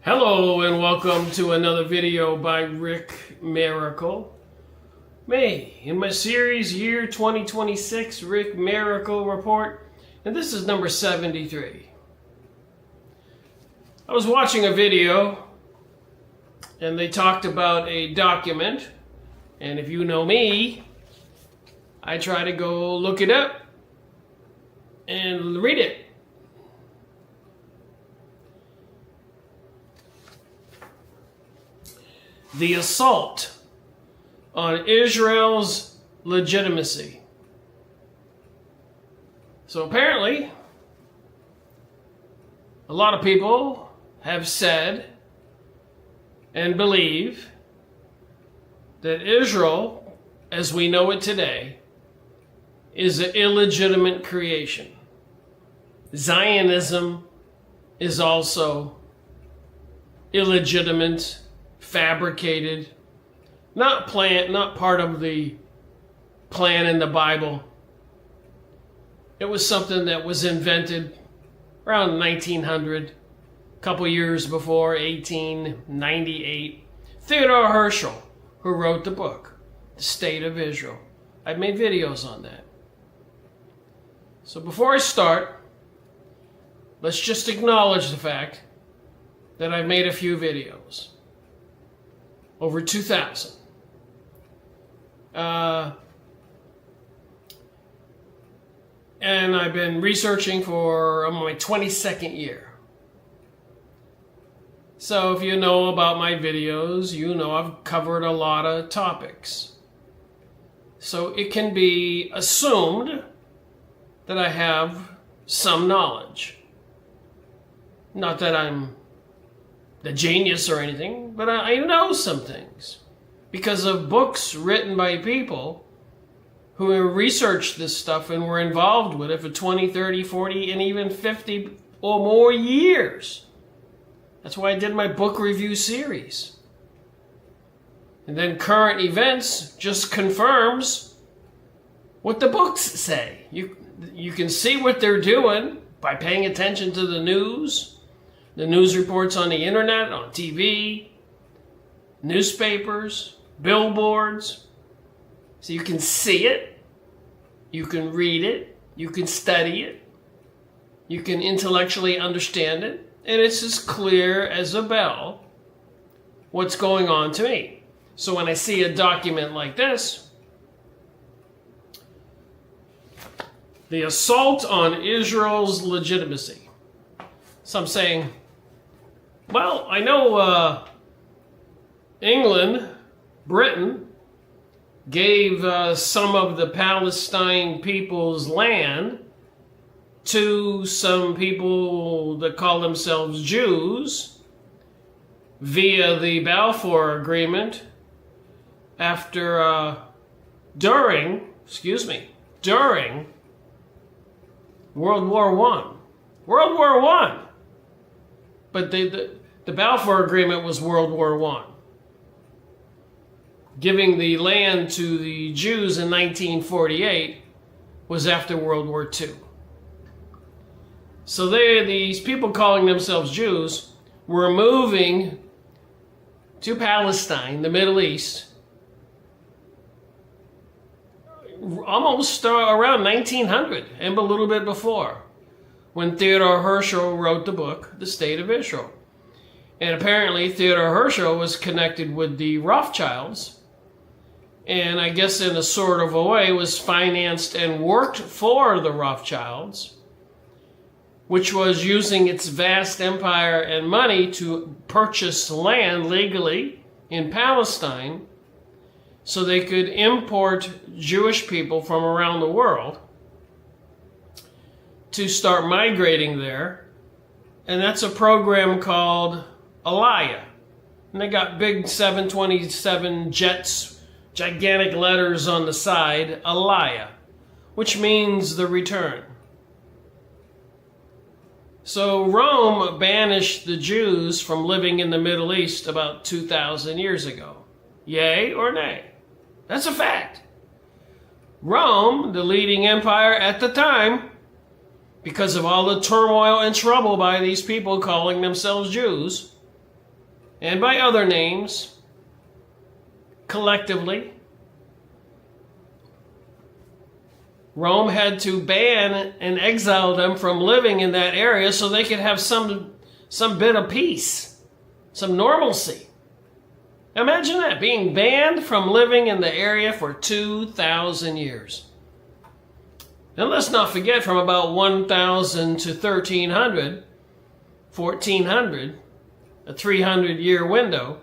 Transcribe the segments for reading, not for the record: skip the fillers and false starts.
Hello and welcome to another video by Rick Miracle. Me, in my series Year 2026 Rick Miracle Report, and this is number 73. I was watching a video and they talked about a document, and if you know me, I try to go look it up and read it. The assault on Israel's legitimacy. So apparently, a lot of people have said and believe that Israel, as we know it today, is an illegitimate creation. Zionism is also illegitimate, fabricated, not part of the plan in the Bible. It was something that was invented around 1900, a couple years before 1898. Theodore Herschel, who wrote the book, The State of Israel. I've made videos on that. So before I start, let's just acknowledge the fact that I've made a few videos. Over 2,000. And I've been researching for my 22nd year. So if you know about my videos, you know I've covered a lot of topics. So it can be assumed that I have some knowledge. Not that I'm the genius or anything, but I know some things because of books written by people who researched this stuff and were involved with it for 20, 30, 40, and even 50 or more years. That's why I did my book review series. And then current events just confirms what the books say. You can see what they're doing by paying attention to the news reports on the internet, on TV, newspapers, billboards. So you can see it, you can read it, you can study it, you can intellectually understand it, and it's as clear as a bell what's going on to me. So when I see a document like this, the assault on Israel's legitimacy. So I'm saying, well, I know England, Britain, gave some of the Palestine people's land to some people that call themselves Jews via the Balfour Agreement during World War I. World War I. But the Balfour Agreement was World War I. Giving the land to the Jews in 1948 was after World War II. So these people calling themselves Jews were moving to Palestine, the Middle East, almost around 1900 and a little bit before, when Theodore Herschel wrote the book, The State of Israel. And apparently Theodore Herschel was connected with the Rothschilds, and I guess in a sort of a way was financed and worked for the Rothschilds, which was using its vast empire and money to purchase land legally in Palestine so they could import Jewish people from around the world to start migrating there. And that's a program called Aliyah. And they got big 727 jets, gigantic letters on the side, Aliyah, which means the return. So Rome banished the Jews from living in the Middle East about 2,000 years ago. Yay or nay? That's a fact. Rome, the leading empire at the time, because of all the turmoil and trouble by these people calling themselves Jews, and by other names, collectively, Rome had to ban and exile them from living in that area so they could have some bit of peace, some normalcy. Imagine that, being banned from living in the area for 2,000 years. And let's not forget, from about 1,000 to 1,300, 1,400, a 300-year window,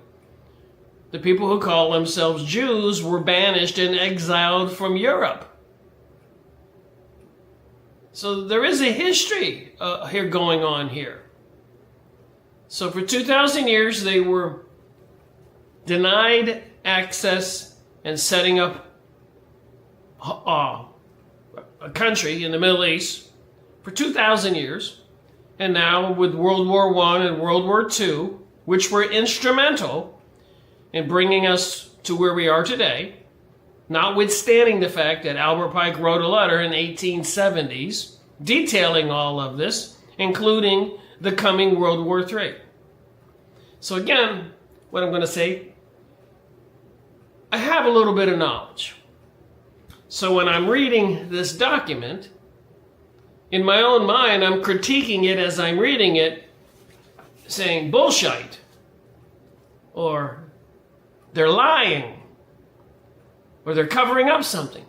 the people who call themselves Jews were banished and exiled from Europe. So there is a history here going on here. So for 2,000 years, they were denied access and setting up a country in the Middle East for 2,000 years. And now with World War I and World War II, which were instrumental in bringing us to where we are today, notwithstanding the fact that Albert Pike wrote a letter in the 1870s detailing all of this, including the coming World War III. So again, what I'm going to say, I have a little bit of knowledge. So when I'm reading this document, in my own mind, I'm critiquing it as I'm reading it, saying bullshit, or they're lying, or they're covering up something,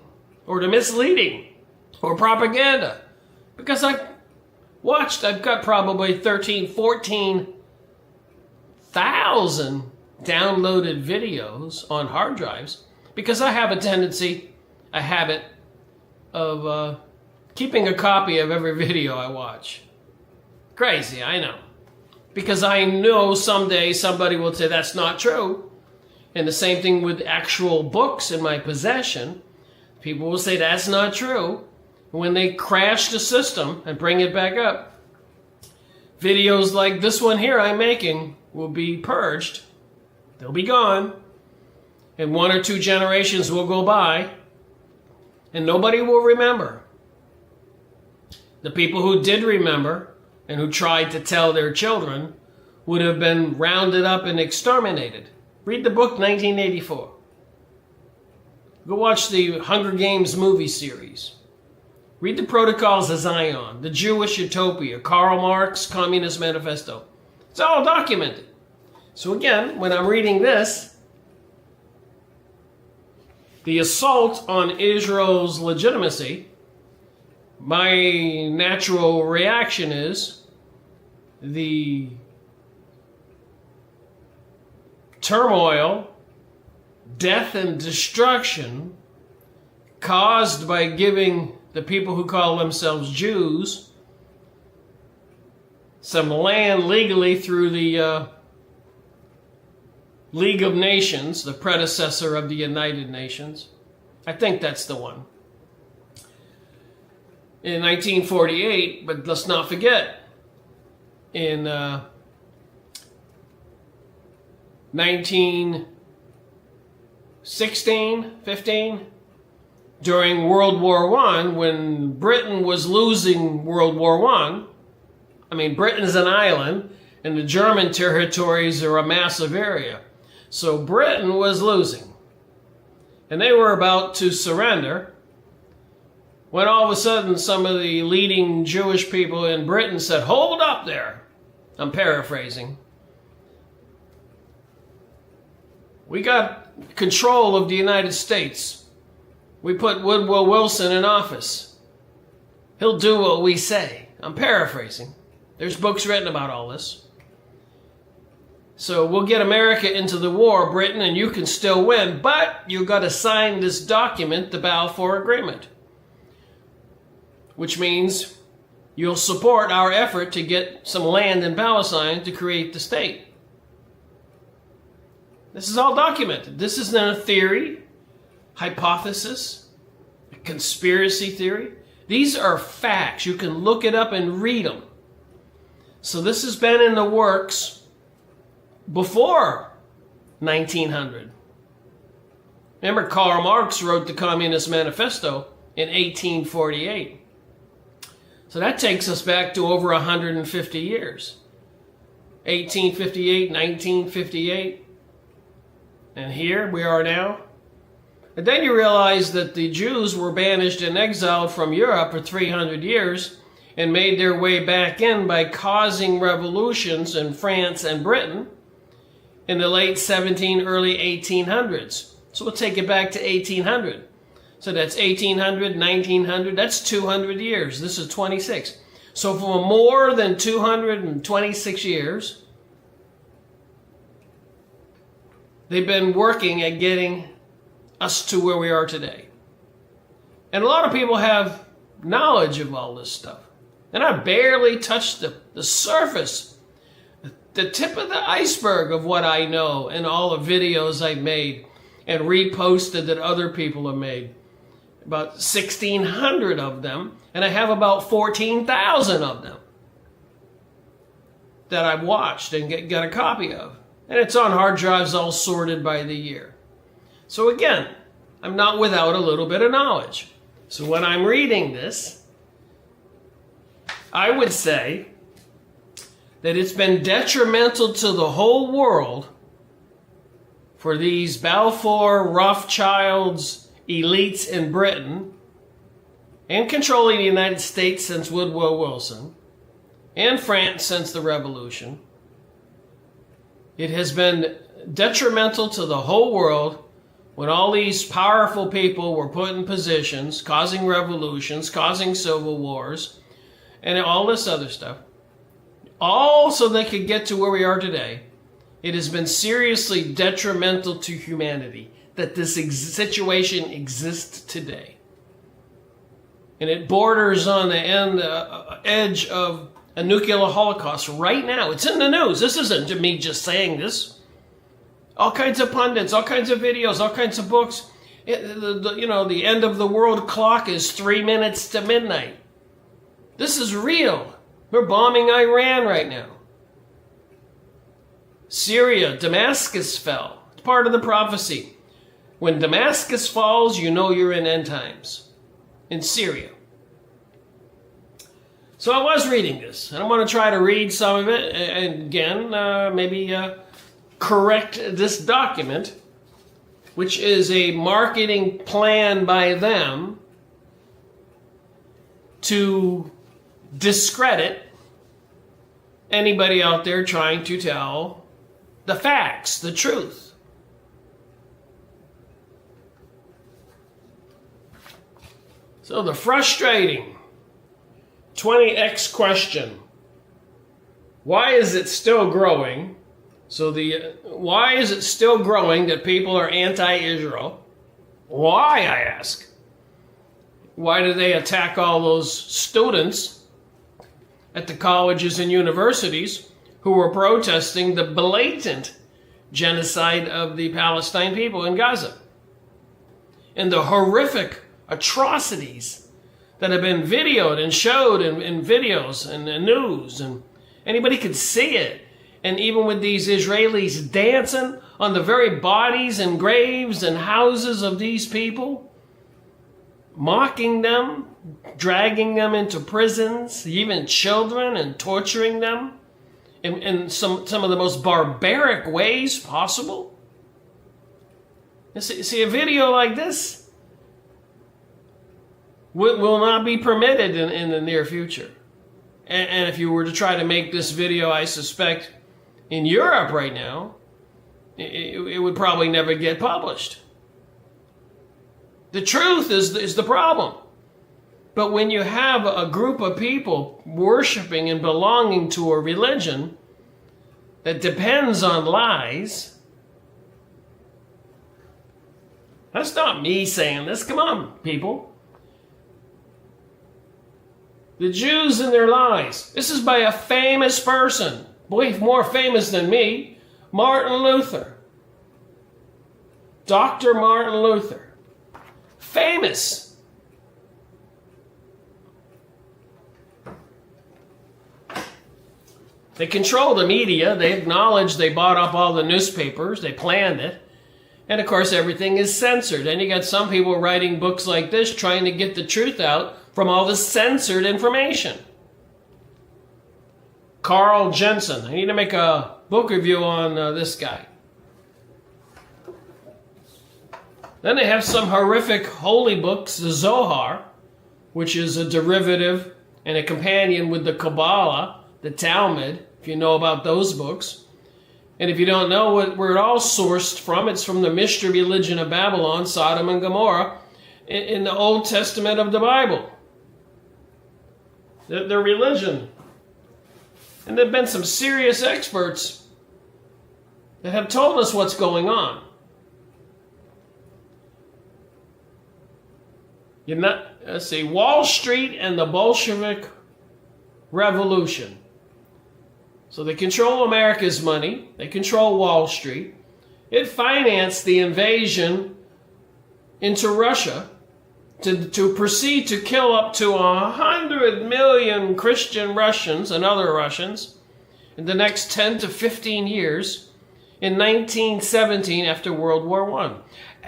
or they're misleading, or propaganda. Because I've got probably 14,000 downloaded videos on hard drives, because I have a habit of keeping a copy of every video I watch. Crazy, I know. Because I know someday somebody will say that's not true. And the same thing with actual books in my possession. People will say that's not true. When they crash the system and bring it back up, videos like this one here I'm making will be purged. They'll be gone. And 1 or 2 generations will go by. And nobody will remember. The people who did remember and who tried to tell their children would have been rounded up and exterminated. Read the book 1984. Go watch the Hunger Games movie series. Read the Protocols of Zion, the Jewish Utopia, Karl Marx, Communist Manifesto. It's all documented. So again, when I'm reading this, the assault on Israel's legitimacy, my natural reaction is the turmoil, death, and destruction caused by giving the people who call themselves Jews some land legally through the League of Nations, the predecessor of the United Nations. I think that's the one. In 1948, but let's not forget, in 1916, 15, during World War I, when Britain was losing World War I, Britain's an island, and the German territories are a massive area. So Britain was losing. And they were about to surrender, when all of a sudden some of the leading Jewish people in Britain said, "Hold up there." I'm paraphrasing. "We got control of the United States. We put Woodrow Wilson in office. He'll do what we say." I'm paraphrasing. There's books written about all this. "So we'll get America into the war, Britain, and you can still win, but you got to sign this document, the Balfour Agreement, which means you'll support our effort to get some land in Palestine to create the state." This is all documented. This isn't a theory, hypothesis, a conspiracy theory. These are facts. You can look it up and read them. So this has been in the works before 1900. Remember, Karl Marx wrote the Communist Manifesto in 1848. So that takes us back to over 150 years. 1858, 1958. And here we are now. And then you realize that the Jews were banished and exiled from Europe for 300 years and made their way back in by causing revolutions in France and Britain in the late early 1800s. So we'll take it back to 1800. So that's 1800, 1900, that's 200 years. This is 26. So for more than 226 years, they've been working at getting us to where we are today. And a lot of people have knowledge of all this stuff. And I barely touched the surface, the tip of the iceberg of what I know and all the videos I've made and reposted that other people have made. About 1,600 of them, and I have about 14,000 of them that I've watched and got a copy of. And it's on hard drives all sorted by the year. So again, I'm not without a little bit of knowledge. So when I'm reading this, I would say that it's been detrimental to the whole world for these Balfour, Rothschilds, elites in Britain, and controlling the United States since Woodrow Wilson, and France since the Revolution. It has been detrimental to the whole world when all these powerful people were put in positions, causing revolutions, causing civil wars, and all this other stuff, all so they could get to where we are today. It has been seriously detrimental to humanity that this situation exists today. And it borders on the edge of a nuclear holocaust right now. It's in the news. This isn't me just saying this. All kinds of pundits, all kinds of videos, all kinds of books. The end of the world clock is 3 minutes to midnight. This is real. We're bombing Iran right now. Syria, Damascus fell. It's part of the prophecy. When Damascus falls, you know you're in end times. In Syria. So I was reading this, and I'm going to try to read some of it, and again, maybe correct this document, which is a marketing plan by them to discredit anybody out there trying to tell the facts, the truth. So the frustrating 20x question, why is it still growing? So why is it still growing that people are anti-Israel? Why, I ask? Why do they attack all those students at the colleges and universities who were protesting the blatant genocide of the Palestine people in Gaza? And the horrific atrocities that have been videoed and showed in videos and the news, and anybody could see it. And even with these Israelis dancing on the very bodies and graves and houses of these people, mocking them, dragging them into prisons, even children, and torturing them in some of the most barbaric ways possible. See, a video like this will not be permitted in the near future. And if you were to try to make this video, I suspect, in Europe right now, it would probably never get published. The truth is the problem. But when you have a group of people worshiping and belonging to a religion that depends on lies, that's not me saying this. Come on, people. The Jews and their lies. This is by a famous person. Boy, more famous than me. Martin Luther. Dr. Martin Luther. Famous. They control the media. They acknowledge they bought up all the newspapers. They planned it. And of course, everything is censored. And you got some people writing books like this trying to get the truth out from all the censored information. Carl Jensen. I need to make a book review on this guy. Then they have some horrific holy books, the Zohar, which is a derivative and a companion with the Kabbalah, the Talmud, if you know about those books. And if you don't know where it all sourced from, it's from the mystery religion of Babylon, Sodom and Gomorrah, in the Old Testament of the Bible. Their religion. And there have been some serious experts that have told us what's going on. Let's see, Wall Street and the Bolshevik Revolution. So they control America's money. They control Wall Street. It financed the invasion into Russia to proceed to kill up to 100 million Christian Russians and other Russians in the next 10 to 15 years in 1917 after World War I.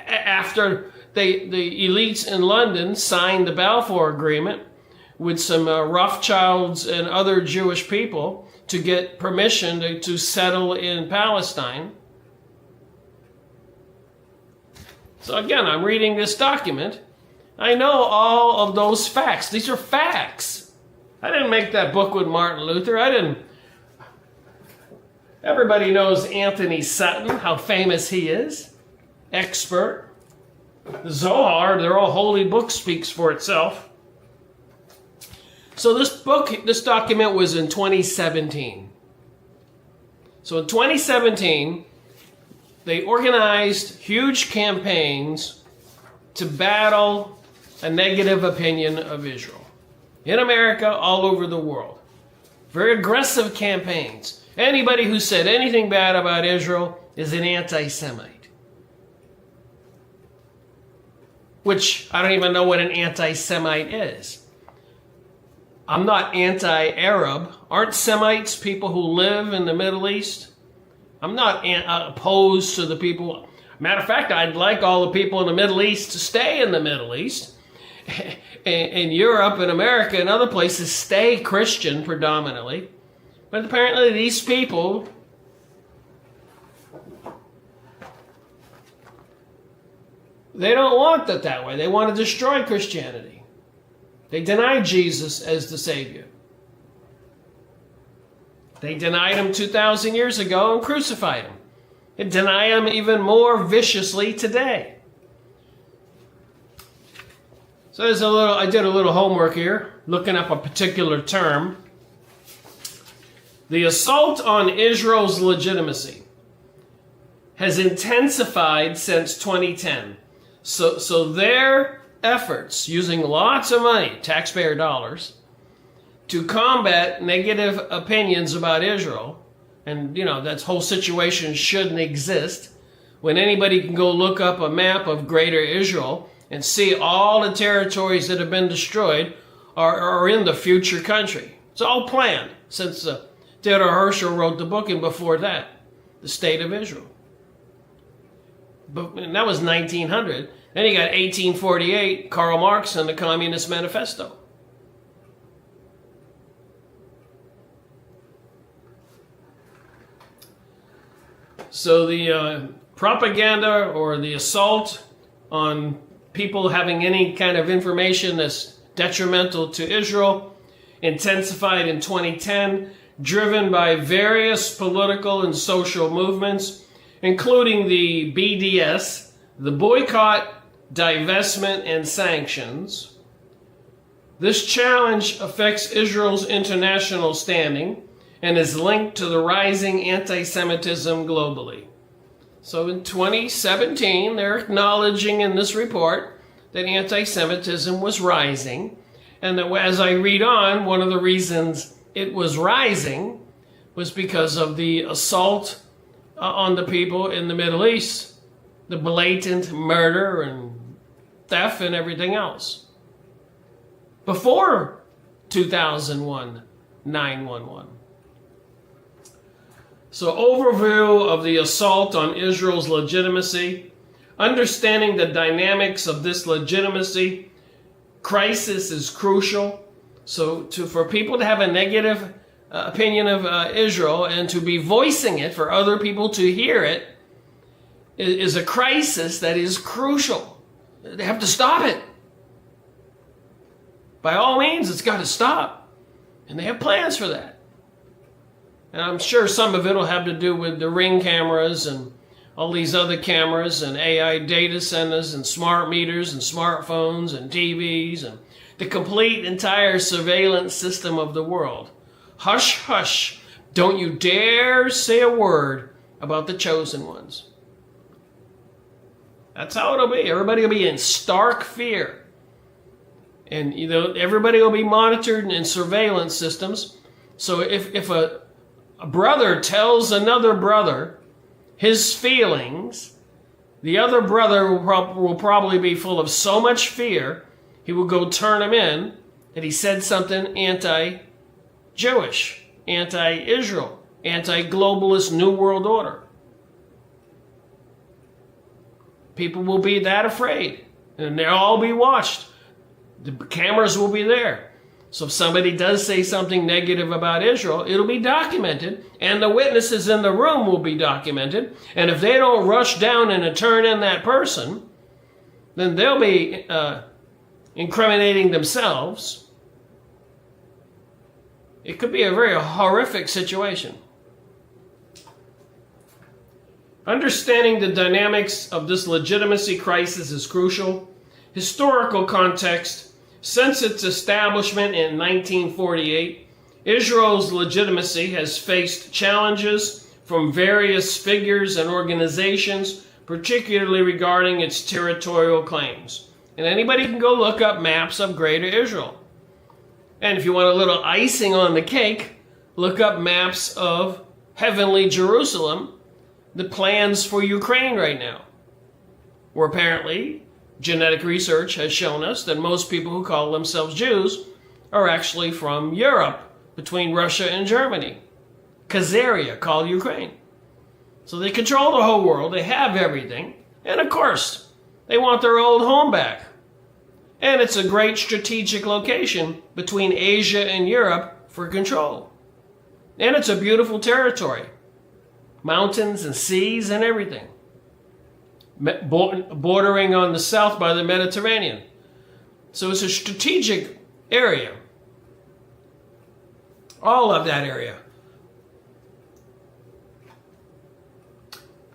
After the elites in London signed the Balfour Agreement with some Rothschilds and other Jewish people to get permission to settle in Palestine. So again, I'm reading this document. I know all of those facts. These are facts. I didn't make that book with Martin Luther. Everybody knows Anthony Sutton, how famous he is. Expert. The Zohar, their old holy book, speaks for itself. So this document was in 2017. So in 2017, they organized huge campaigns to battle a negative opinion of Israel. In America, all over the world. Very aggressive campaigns. Anybody who said anything bad about Israel is an anti-Semite. Which, I don't even know what an anti-Semite is. I'm not anti-Arab. Aren't Semites people who live in the Middle East? I'm not opposed to the people. Matter of fact, I'd like all the people in the Middle East to stay in the Middle East. In Europe and America and other places, stay Christian predominantly. But apparently these people they don't want it that way. They want to destroy Christianity. They denied Jesus as the Savior. They denied him 2,000 years ago and crucified him. They deny him even more viciously today. So I did a little homework here, looking up a particular term. The assault on Israel's legitimacy has intensified since 2010. So their efforts, using lots of money, taxpayer dollars, to combat negative opinions about Israel, and that whole situation shouldn't exist, when anybody can go look up a map of Greater Israel and see all the territories that have been destroyed are in the future country. It's all planned since Theodore Herschel wrote the book, and before that, the State of Israel. And that was 1900. Then you got 1848, Karl Marx and the Communist Manifesto. So the propaganda or the assault on people having any kind of information that's detrimental to Israel intensified in 2010, driven by various political and social movements, including the BDS, the Boycott, Divestment, and Sanctions. This challenge affects Israel's international standing and is linked to the rising anti-Semitism globally. So in 2017, they're acknowledging in this report that anti-Semitism was rising, and that as I read on, one of the reasons it was rising was because of the assault on the people in the Middle East, the blatant murder and theft and everything else. Before 2001, 9/11. So overview of the assault on Israel's legitimacy, understanding the dynamics of this legitimacy crisis is crucial. So for people to have a negative opinion of Israel and to be voicing it for other people to hear it is a crisis that is crucial. They have to stop it. By all means, it's got to stop. And they have plans for that. And I'm sure some of it will have to do with the Ring cameras and all these other cameras and AI data centers and smart meters and smartphones and TVs and the complete entire surveillance system of the world. Hush, hush. Don't you dare say a word about the chosen ones. That's how it'll be. Everybody will be in stark fear. And everybody will be monitored in surveillance systems. So if a brother tells another brother his feelings, the other brother will probably be full of so much fear, he will go turn him in that he said something anti-Jewish, anti-Israel, anti-globalist New World Order. People will be that afraid, and they'll all be watched. The cameras will be there. So if somebody does say something negative about Israel, it'll be documented, and the witnesses in the room will be documented. And if they don't rush down and turn in that person, then they'll be incriminating themselves. It could be a very horrific situation. Understanding the dynamics of this legitimacy crisis is crucial. Historical context. Since its establishment in 1948, Israel's legitimacy has faced challenges from various figures and organizations, particularly regarding its territorial claims. And anybody can go look up maps of Greater Israel. And if you want a little icing on the cake, look up maps of heavenly Jerusalem, the plans for Ukraine right now, where apparently genetic research has shown us that most people who call themselves Jews are actually from Europe, between Russia and Germany. Khazaria, called Ukraine. So they control the whole world, they have everything, and of course, they want their old home back. And it's a great strategic location between Asia and Europe for control. And it's a beautiful territory. Mountains and seas and everything. Bordering on the south by the Mediterranean. So it's a strategic area. All of that area.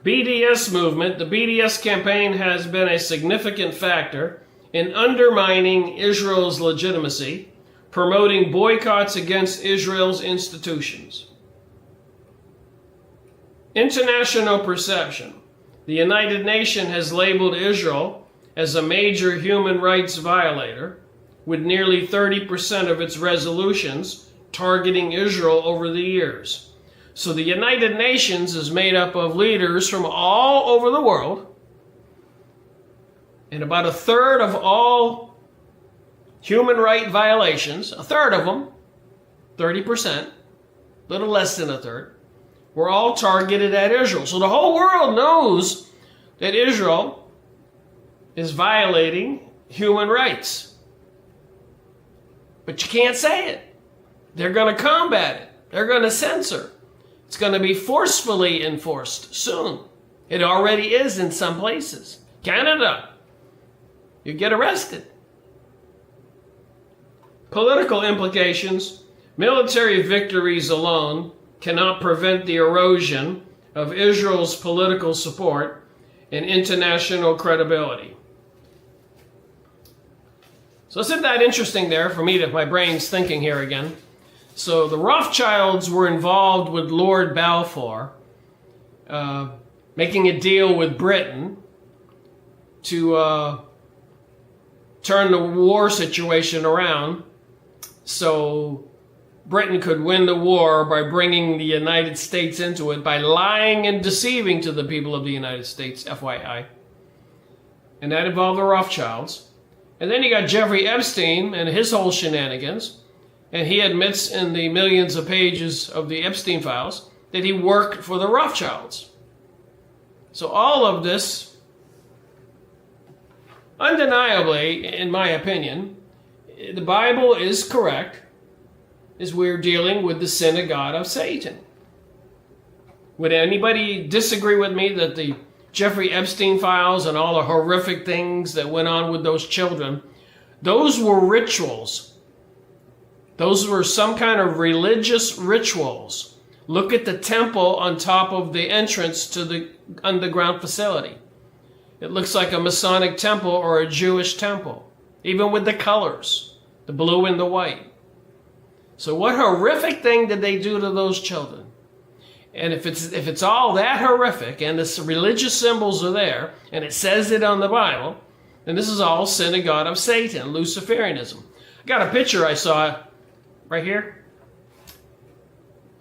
BDS movement, the BDS campaign has been a significant factor in undermining Israel's legitimacy, promoting boycotts against Israel's institutions. International perception. The United Nations has labeled Israel as a major human rights violator, with nearly 30% of its resolutions targeting Israel over the years. So the United Nations is made up of leaders from all over the world, and about a third of all human right violations, a third of them, 30%, a little less than a third, were all targeted at Israel. So the whole world knows that Israel is violating human rights. But you can't say it. They're going to combat it. They're going to censor. It's going to be forcefully enforced soon. It already is in some places. Canada, you get arrested. Political implications. Military victories alone cannot prevent the erosion of Israel's political support and international credibility. So isn't that interesting there for me, that my brain's thinking here again? So the Rothschilds were involved with Lord Balfour, making a deal with Britain to turn the war situation around so Britain could win the war by bringing the United States into it, by lying and deceiving to the people of the United States, FYI. And that involved the Rothschilds. And then you got Jeffrey Epstein and his whole shenanigans. And he admits in the millions of pages of the Epstein files that he worked for the Rothschilds. So all of this, undeniably, in my opinion, the Bible is correct. is we're dealing with the synagogue of Satan. Would anybody disagree with me that the Jeffrey Epstein files and all the horrific things that went on with those children, those were rituals. Those were some kind of religious rituals. Look at the temple on top of the entrance to the underground facility. It looks like a Masonic temple or a Jewish temple, even with the colors, the blue and the white. So what horrific thing did they do to those children? And if it's all that horrific and the religious symbols are there, and it says it on the Bible, then this is all synagogue of Satan, Luciferianism. I got a picture I saw right here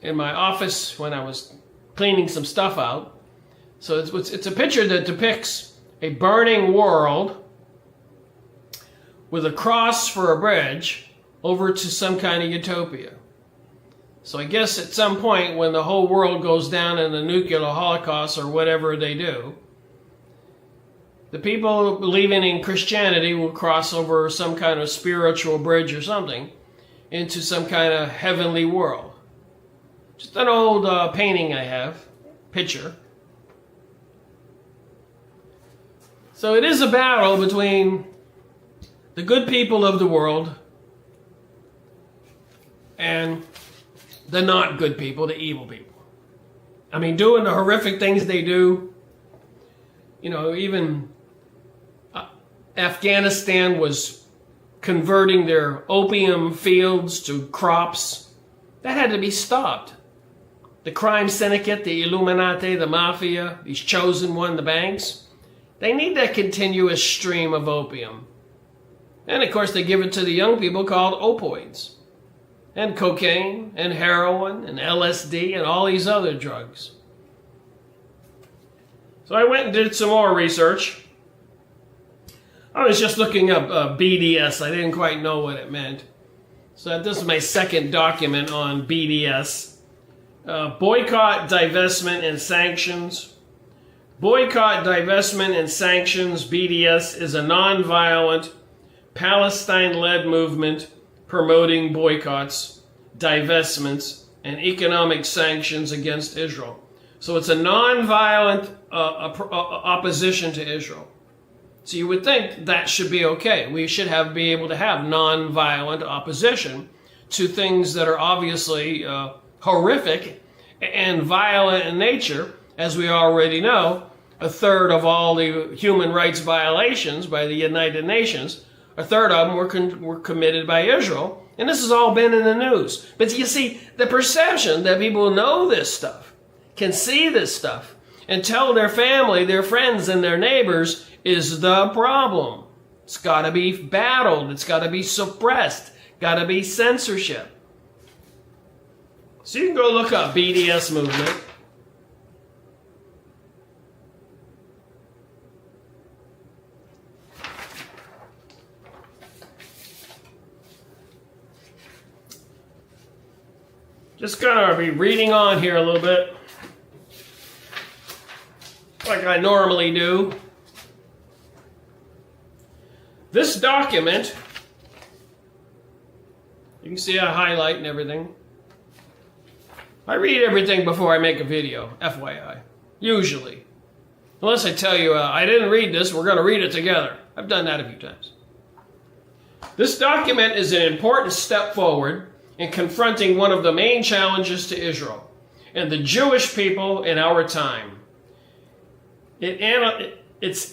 in my office when I was cleaning some stuff out. So it's a picture that depicts a burning world with a cross for a bridge over to some kind of utopia. So I guess at some point when the whole world goes down in the nuclear holocaust or whatever they do, the people believing in Christianity will cross over some kind of spiritual bridge or something into some kind of heavenly world. Just an old painting I have, picture. So it is a battle between the good people of the world and the not good people, the evil people. I mean, doing the horrific things they do. You know, even Afghanistan was converting their opium fields to crops. That had to be stopped. The crime syndicate, the Illuminati, the mafia, these chosen one, the banks, they need that continuous stream of opium. And of course they give it to the young people called opioids. And cocaine, and heroin, and LSD, and all these other drugs. So I went and did some more research. I was just looking up BDS. I didn't quite know what it meant. So this is my second document on BDS. Boycott, divestment, and sanctions. Boycott, divestment, and sanctions, BDS, is a non-violent, Palestine-led movement promoting boycotts, divestments, and economic sanctions against Israel. So it's a non-violent opposition to Israel. So you would think that should be okay. We should be able to have non-violent opposition to things that are obviously horrific and violent in nature. As we already know, a third of all the human rights violations by the United Nations, a third of them were committed by Israel. And this has all been in the news. But you see, the perception that people know this stuff, can see this stuff, and tell their family, their friends, and their neighbors is the problem. It's got to be battled. It's got to be suppressed. Got to be censorship. So you can go look up BDS movement. Just gonna be reading on here a little bit, like I normally do. This document, you can see I highlight and everything. I read everything before I make a video, FYI, usually. Unless I tell you, I didn't read this, we're gonna read it together. I've done that a few times. This document is an important step forward in confronting one of the main challenges to Israel and the Jewish people in our time. Its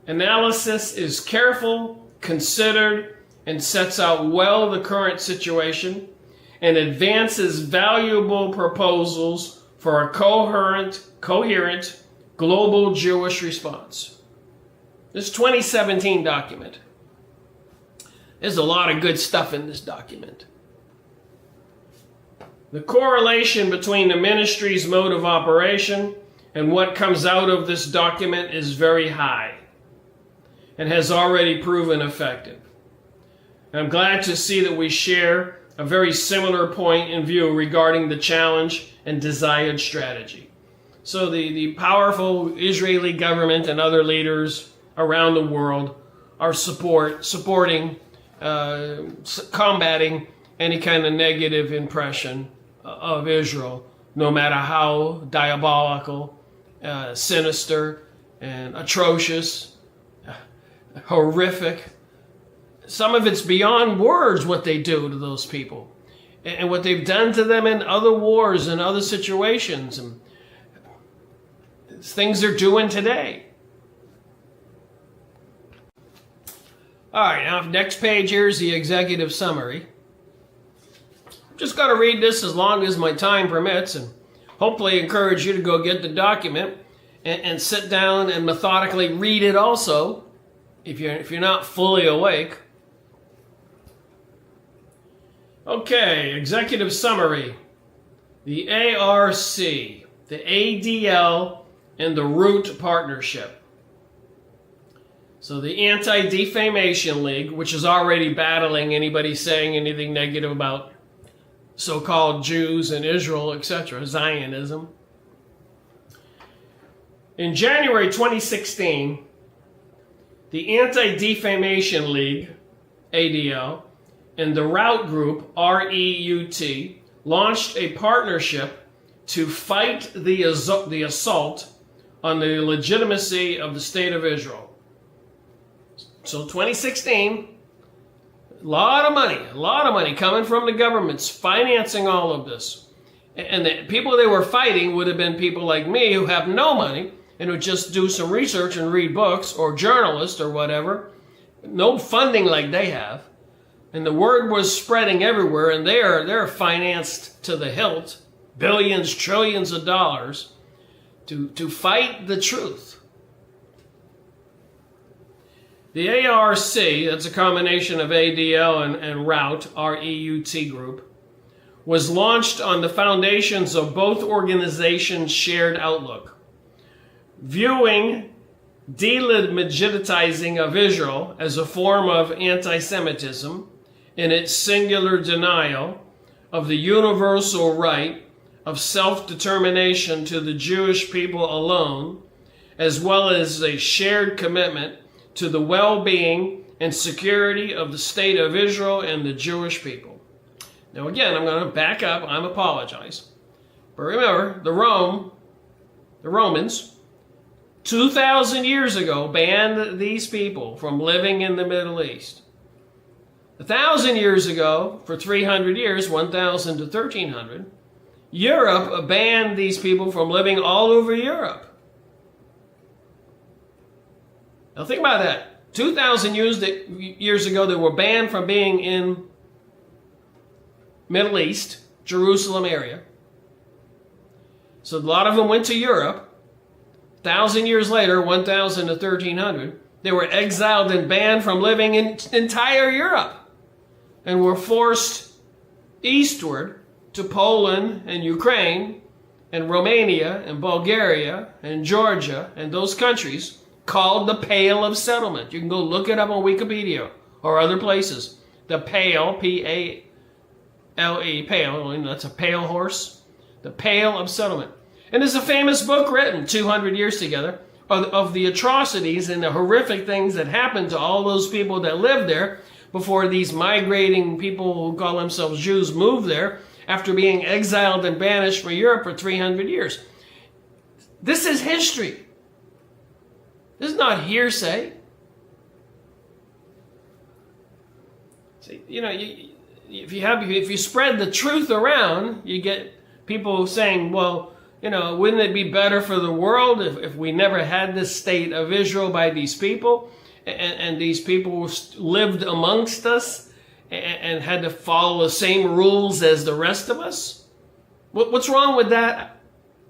analysis is careful, considered, and sets out well the current situation and advances valuable proposals for a coherent global Jewish response. This 2017 document. There's a lot of good stuff in this document. The correlation between the ministry's mode of operation and what comes out of this document is very high and has already proven effective. I'm glad to see that we share a very similar point in view regarding the challenge and desired strategy. So the powerful Israeli government and other leaders around the world are supporting combating any kind of negative impression of Israel, no matter how diabolical, sinister, and atrocious, horrific. Some of it's beyond words what they do to those people, and what they've done to them in other wars and other situations, and things they're doing today. All right, now next page here is the executive summary. I'm just going to read this as long as my time permits, and hopefully encourage you to go get the document and sit down and methodically read it also, if you're not fully awake. Okay, executive summary. The ARC, the ADL, and the Root Partnership. So the Anti-Defamation League, which is already battling anybody saying anything negative about so-called Jews and Israel, etc., Zionism. In January 2016, the Anti-Defamation League, ADL, and the Rout Group, REUT, launched a partnership to fight the assault on the legitimacy of the State of Israel. So 2016, a lot of money coming from the governments financing all of this. And the people they were fighting would have been people like me who have no money and would just do some research and read books, or journalists or whatever. No funding like they have. And the word was spreading everywhere, and they're financed to the hilt, billions, trillions of dollars to fight the truth. The ARC, that's a combination of ADL and Rout, REUT group, was launched on the foundations of both organizations' shared outlook, viewing delegitimizing of Israel as a form of anti-Semitism in its singular denial of the universal right of self-determination to the Jewish people alone, as well as a shared commitment to the well-being and security of the State of Israel and the Jewish people. Now again, I'm going to back up. I apologize. But remember, the Romans, 2,000 years ago, banned these people from living in the Middle East. 1,000 years ago, for 300 years, 1,000 to 1,300, Europe banned these people from living all over Europe. Now think about that. 2,000 years ago, they were banned from being in Middle East, Jerusalem area. So a lot of them went to Europe. 1,000 years later, 1,000 to 1,300, they were exiled and banned from living in entire Europe, and were forced eastward to Poland and Ukraine and Romania and Bulgaria and Georgia and those countries called the Pale of Settlement. You can go look it up on Wikipedia or other places. The Pale, P-A-L-E, Pale, that's a pale horse. The Pale of Settlement. And there's a famous book written 200 years together of the atrocities and the horrific things that happened to all those people that lived there before these migrating people who call themselves Jews moved there after being exiled and banished from Europe for 300 years. This is history. This is not hearsay. See, if you spread the truth around, you get people saying, well, wouldn't it be better for the world if we never had this state of Israel by these people, and these people lived amongst us and had to follow the same rules as the rest of us? What's wrong with that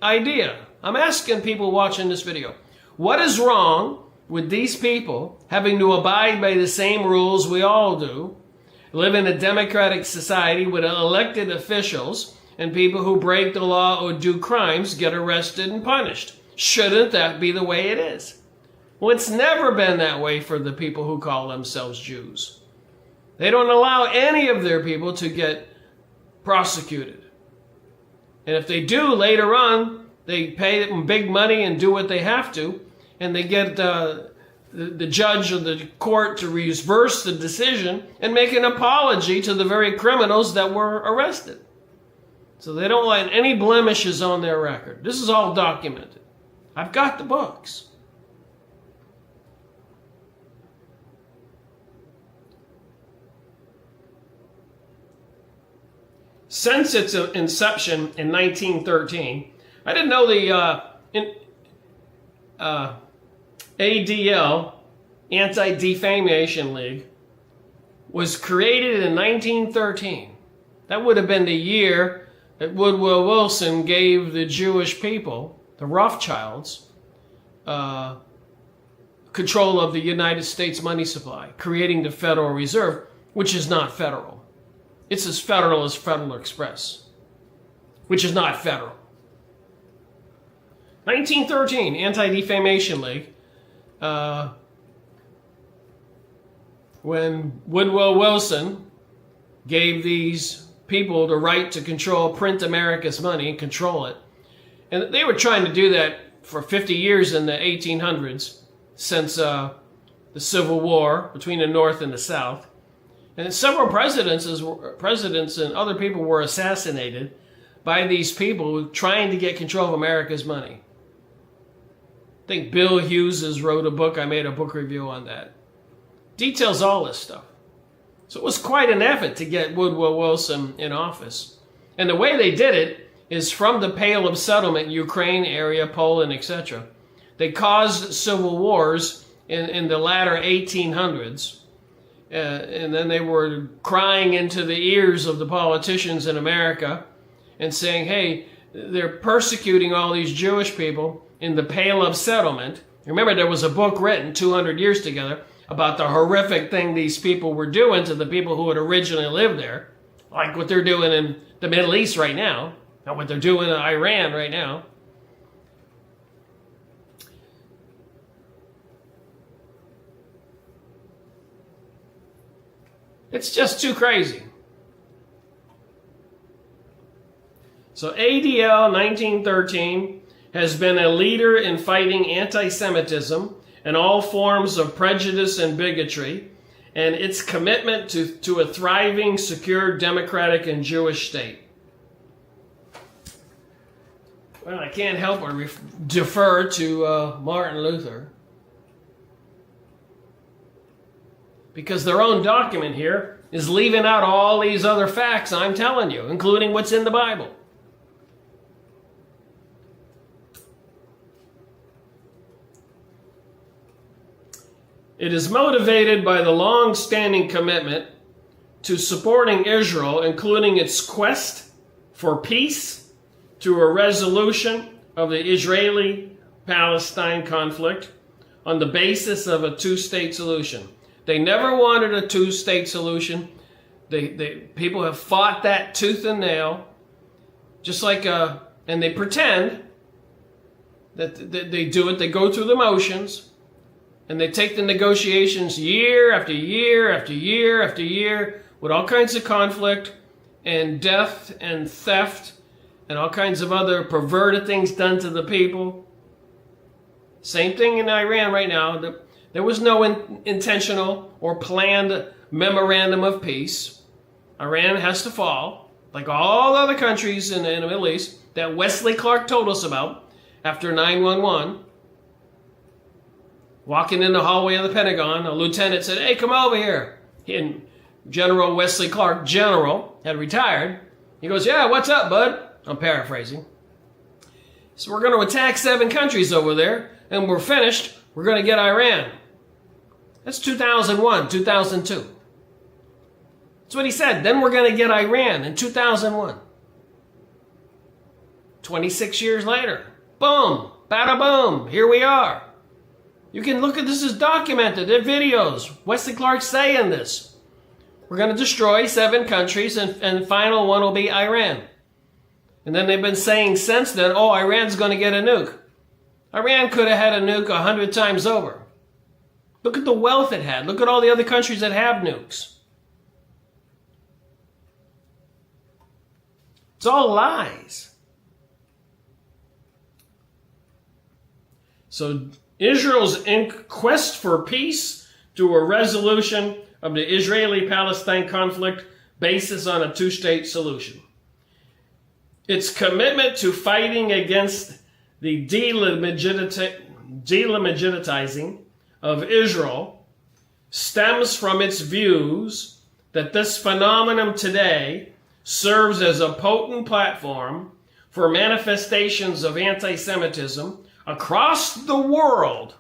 idea? I'm asking people watching this video, what is wrong with these people having to abide by the same rules we all do, live in a democratic society with elected officials, and people who break the law or do crimes get arrested and punished? Shouldn't that be the way it is? Well, it's never been that way for the people who call themselves Jews. They don't allow any of their people to get prosecuted. And if they do, later on, they pay them big money and do what they have to, and they get the judge of the court to reverse the decision and make an apology to the very criminals that were arrested. So they don't want any blemishes on their record. This is all documented. I've got the books. Since its inception in 1913, I didn't know the ADL, Anti-Defamation League, was created in 1913. That would have been the year that Woodrow Wilson gave the Jewish people, the Rothschilds, control of the United States money supply, creating the Federal Reserve, which is not federal. It's as federal as Federal Express, which is not federal. 1913, Anti-Defamation League. When Woodrow Wilson gave these people the right to print America's money and control it. And they were trying to do that for 50 years in the 1800s, since the Civil War between the North and the South. And several presidents and other people were assassinated by these people trying to get control of America's money. I think Bill Hughes wrote a book. I made a book review on that. Details all this stuff. So it was quite an effort to get Woodrow Wilson in office. And the way they did it is from the Pale of Settlement, Ukraine area, Poland, etc. They caused civil wars in the latter 1800s. And then they were crying into the ears of the politicians in America and saying, hey, they're persecuting all these Jewish people in the Pale of Settlement. Remember, there was a book written 200 years together about the horrific thing these people were doing to the people who had originally lived there, like what they're doing in the Middle East right now, and what they're doing in Iran right now. It's just too crazy. So ADL 1913 has been a leader in fighting anti-Semitism and all forms of prejudice and bigotry, and its commitment to a thriving, secure, democratic, and Jewish state. Well, I can't help but defer to Martin Luther, because their own document here is leaving out all these other facts I'm telling you, including what's in the Bible. It is motivated by the long-standing commitment to supporting Israel, including its quest for peace to a resolution of the Israeli-Palestine conflict on the basis of a two-state solution. They never wanted a two-state solution. People have fought that tooth and nail, just like and they pretend that they do it. They go through the motions. And they take the negotiations year after year after year after year with all kinds of conflict and death and theft and all kinds of other perverted things done to the people. Same thing in Iran right now. There was no intentional or planned memorandum of peace. Iran has to fall, like all other countries in the Middle East that Wesley Clark told us about after 9/11. Walking in the hallway of the Pentagon, a lieutenant said, hey, come over here. And General Wesley Clark, general, had retired. He goes, yeah, what's up, bud? I'm paraphrasing. So we're going to attack 7 countries over there, and we're finished. We're going to get Iran. That's 2001, 2002. That's what he said. Then we're going to get Iran in 2001. 26 years later, boom, bada boom, here we are. You can look at this as documented. There are videos. Wesley Clark saying this. We're going to destroy 7 countries, and the final one will be Iran. And then they've been saying since then, oh, Iran's going to get a nuke. Iran could have had a nuke 100 times over. Look at the wealth it had. Look at all the other countries that have nukes. It's all lies. So Israel's quest for peace through a resolution of the Israeli-Palestine conflict basis on a two-state solution. Its commitment to fighting against the delegitimizing of Israel stems from its views that this phenomenon today serves as a potent platform for manifestations of anti-Semitism across the world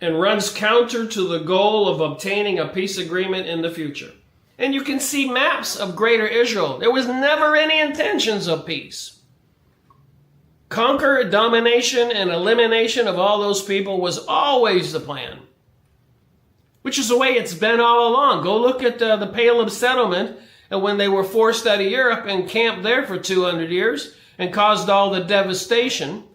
and runs counter to the goal of obtaining a peace agreement in the future. And you can see maps of Greater Israel. There was never any intentions of peace. Conquer, domination, and elimination of all those people was always the plan, which is the way it's been all along. Go look at the Pale of Settlement, and when they were forced out of Europe and camped there for 200 years and caused all the devastation,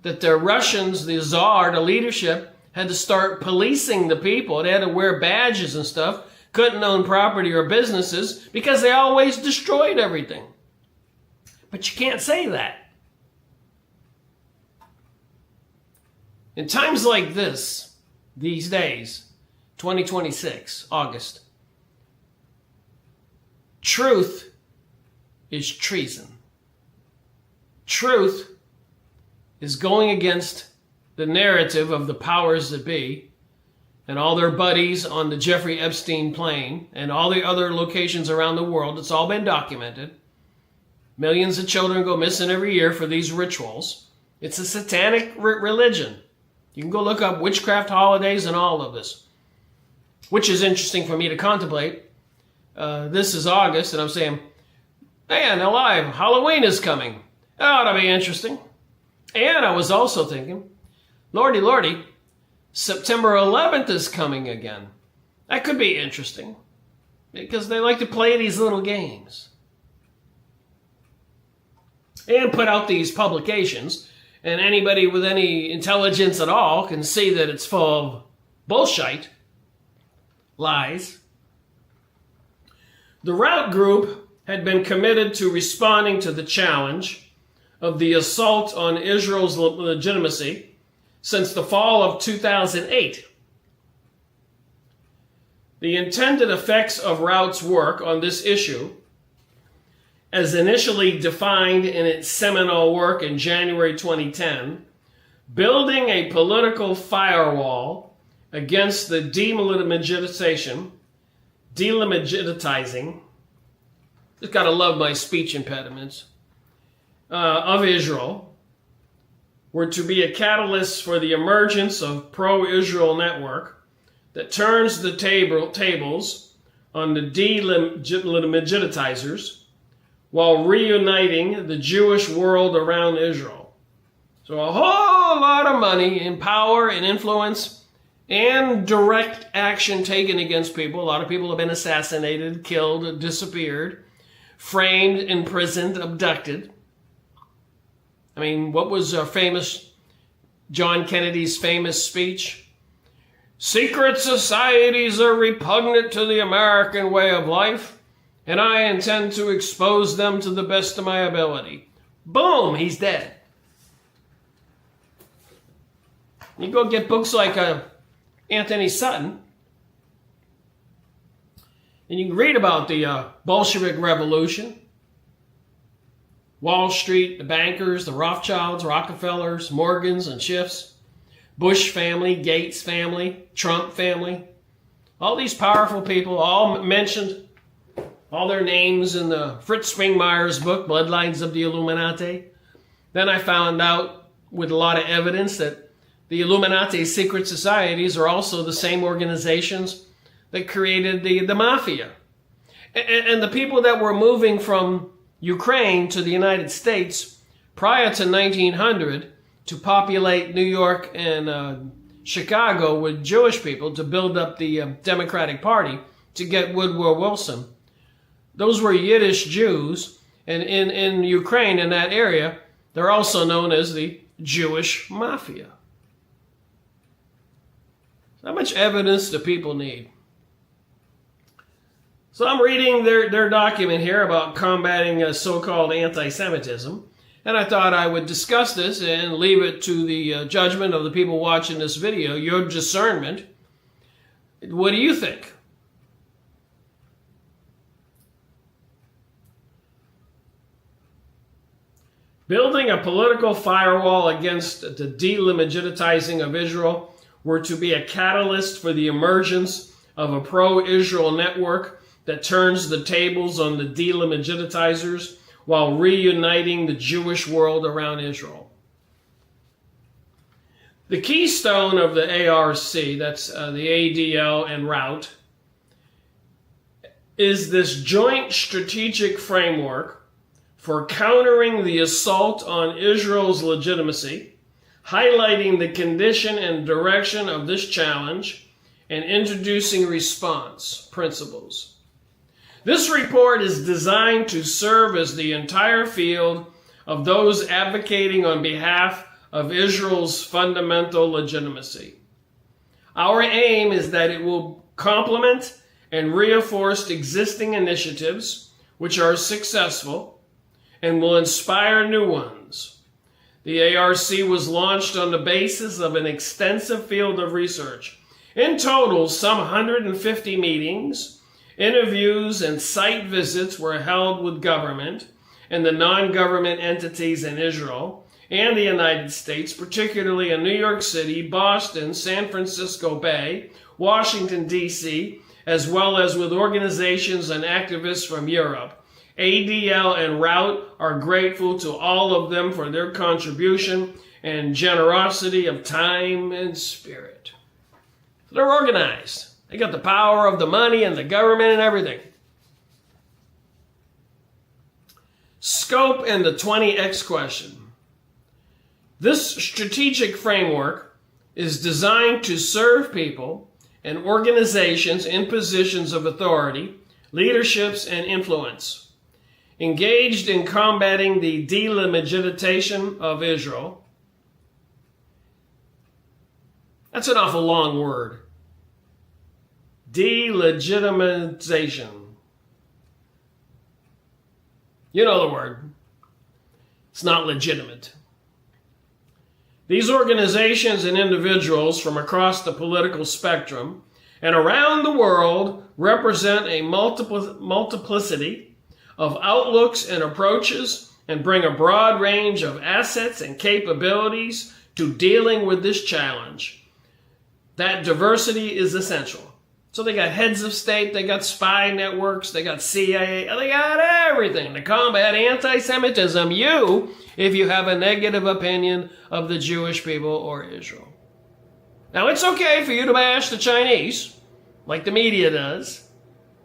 that the Russians, the Tsar, the leadership, had to start policing the people. They had to wear badges and stuff, couldn't own property or businesses because they always destroyed everything. But you can't say that. In times like this, these days, 2026, August, truth is treason. Truth is going against the narrative of the powers that be and all their buddies on the Jeffrey Epstein plane and all the other locations around the world. It's all been documented. Millions of children go missing every year for these rituals. It's a satanic religion. You can go look up witchcraft holidays and all of this, which is interesting for me to contemplate. This is August, and I'm saying, man, alive, Halloween is coming. That ought to be interesting. And I was also thinking, lordy, lordy, September 11th is coming again. That could be interesting because they like to play these little games and put out these publications, and anybody with any intelligence at all can see that it's full of bullshit, lies. The Rout Group had been committed to responding to the challenge of the assault on Israel's legitimacy since the fall of 2008. The intended effects of Rout's work on this issue, as initially defined in its seminal work in January 2010, building a political firewall against the delegitimizing, just gotta love my speech impediments, of Israel, were to be a catalyst for the emergence of pro-Israel network that turns the tables on the delegitimizers while reuniting the Jewish world around Israel. So a whole lot of money and power and influence and direct action taken against people. A lot of people have been assassinated, killed, disappeared, framed, imprisoned, abducted. I mean, what was John Kennedy's famous speech? Secret societies are repugnant to the American way of life, and I intend to expose them to the best of my ability. Boom, he's dead. You go get books like Anthony Sutton, and you can read about the Bolshevik Revolution, Wall Street, the bankers, the Rothschilds, Rockefellers, Morgans, and Schiffs, Bush family, Gates family, Trump family. All these powerful people, all mentioned, all their names in the Fritz Springmeier's book, Bloodlines of the Illuminati. Then I found out with a lot of evidence that the Illuminati secret societies are also the same organizations that created the mafia. And the people that were moving from Ukraine to the United States prior to 1900 to populate New York and Chicago with Jewish people to build up the Democratic Party to get Woodrow Wilson. Those were Yiddish Jews, and in Ukraine, in that area, they're also known as the Jewish Mafia. How much evidence do people need? So I'm reading their document here about combating so-called anti-Semitism, And I thought I would discuss this and leave it to the judgment of the people watching this video, your discernment. What do you think? Building a political firewall against the delegitimizing of Israel were to be a catalyst for the emergence of a pro-Israel network that turns the tables on the delegitimizers while reuniting the Jewish world around Israel. The keystone of the ARC, that's the ADL and Route, is this joint strategic framework for countering the assault on Israel's legitimacy, highlighting the condition and direction of this challenge, and introducing response principles. This report is designed to serve as the entire field of those advocating on behalf of Israel's fundamental legitimacy. Our aim is that it will complement and reinforce existing initiatives which are successful and will inspire new ones. The ARC was launched on the basis of an extensive field of research. In total, some 150 meetings, interviews, and site visits were held with government and the non-government entities in Israel and the United States, particularly in New York City, Boston, San Francisco Bay, Washington, D.C., as well as with organizations and activists from Europe. ADL and Route are grateful to all of them for their contribution and generosity of time and spirit. They're organized. They got the power of the money and the government and everything. Scope and the 20X question. This strategic framework is designed to serve people and organizations in positions of authority, leaderships, and influence, engaged in combating the delegitimization of Israel. That's an awful long word. Delegitimization. You know the word. It's not legitimate. These organizations and individuals from across the political spectrum and around the world represent a multiplicity of outlooks and approaches and bring a broad range of assets and capabilities to dealing with this challenge. That diversity is essential. So they got heads of state, they got spy networks, they got CIA, they got everything to combat anti-Semitism. If you have a negative opinion of the Jewish people or Israel. Now, it's okay for you to bash the Chinese, like the media does,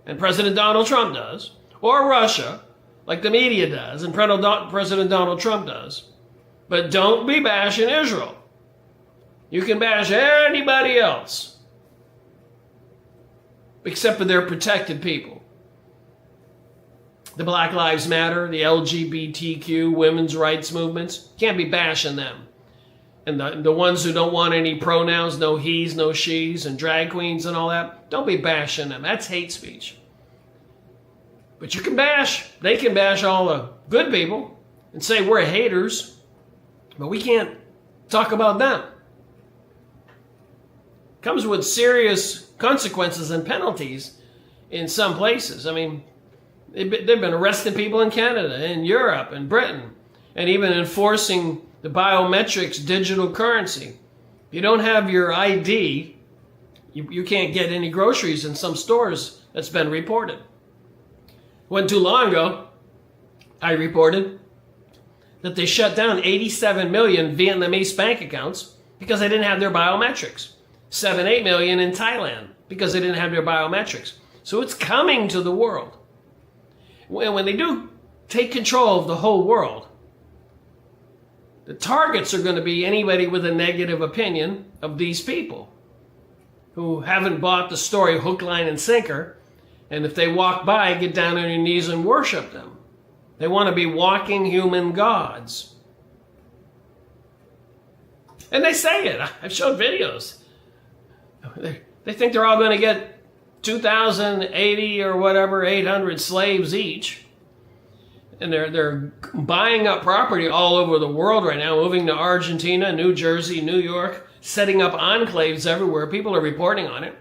and President Donald Trump does, or Russia, like the media does, and President Donald Trump does. But don't be bashing Israel. You can bash anybody else, except for their protected people. The Black Lives Matter, the LGBTQ, women's rights movements, can't be bashing them. And the ones who don't want any pronouns, no he's, no she's, and drag queens and all that, don't be bashing them. That's hate speech. But you can bash, they can bash all the good people and say we're haters, but we can't talk about them. Comes with serious consequences and penalties in some places. I mean, they've been arresting people in Canada, in Europe, and Britain, and even enforcing the biometrics digital currency. If you don't have your ID, you can't get any groceries in some stores. That's been reported. Wasn't too long ago, I reported that they shut down 87 million Vietnamese bank accounts because they didn't have their biometrics. 8 million in Thailand because they didn't have their biometrics. So it's coming to the world. When they do take control of the whole world, the targets are going to be anybody with a negative opinion of these people who haven't bought the story hook, line, and sinker. And if they walk by, get down on your knees and worship them. They want to be walking human gods. And they say it. I've showed videos. They think they're all going to get 2,080 or whatever, 800 slaves each. and they're buying up property all over the world right now, moving to Argentina, New Jersey, New York, setting up enclaves everywhere. People are reporting on it.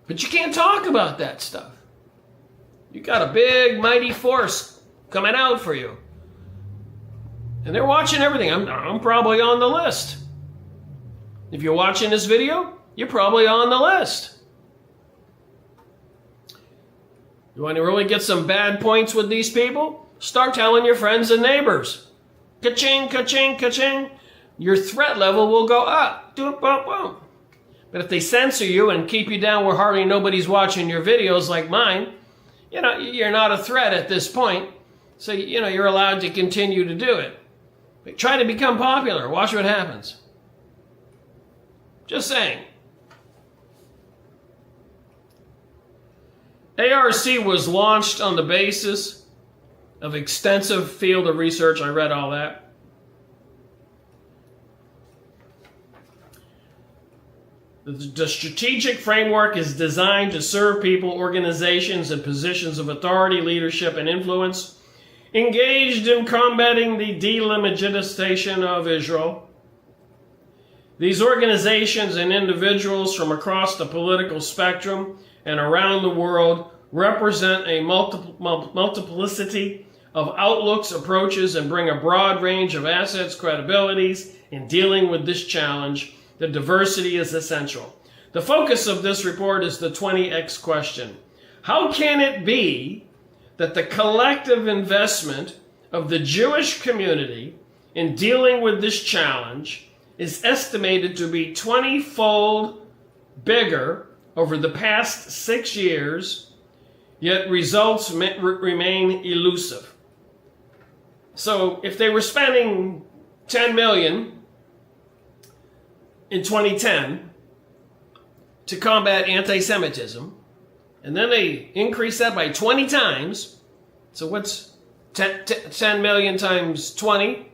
But you can't talk about that stuff. You got a big, mighty force coming out for you. And they're watching everything. I'm probably on the list. If you're watching this video, you're probably on the list. You want to really get some bad points with these people? Start telling your friends and neighbors. Ka-ching, ka-ching, ka-ching. Your threat level will go up. Doop, boom, boom. But if they censor you and keep you down where hardly nobody's watching your videos like mine, you're not a threat at this point. So, you're allowed to continue to do it. But try to become popular. Watch what happens. Just saying. ARC was launched on the basis of extensive field of research. I read all that. The strategic framework is designed to serve people, organizations, and positions of authority, leadership, and influence engaged in combating the delegitimization of Israel. These organizations and individuals from across the political spectrum and around the world represent a multiplicity of outlooks, approaches, and bring a broad range of assets, credibilities in dealing with this challenge. The diversity is essential. The focus of this report is the 20X question. How can it be that the collective investment of the Jewish community in dealing with this challenge is estimated to be 20-fold bigger over the past 6 years, yet results remain elusive? So if they were spending $10 million in 2010 to combat anti-Semitism, and then they increased that by 20 times. So what's 10 million times 20? A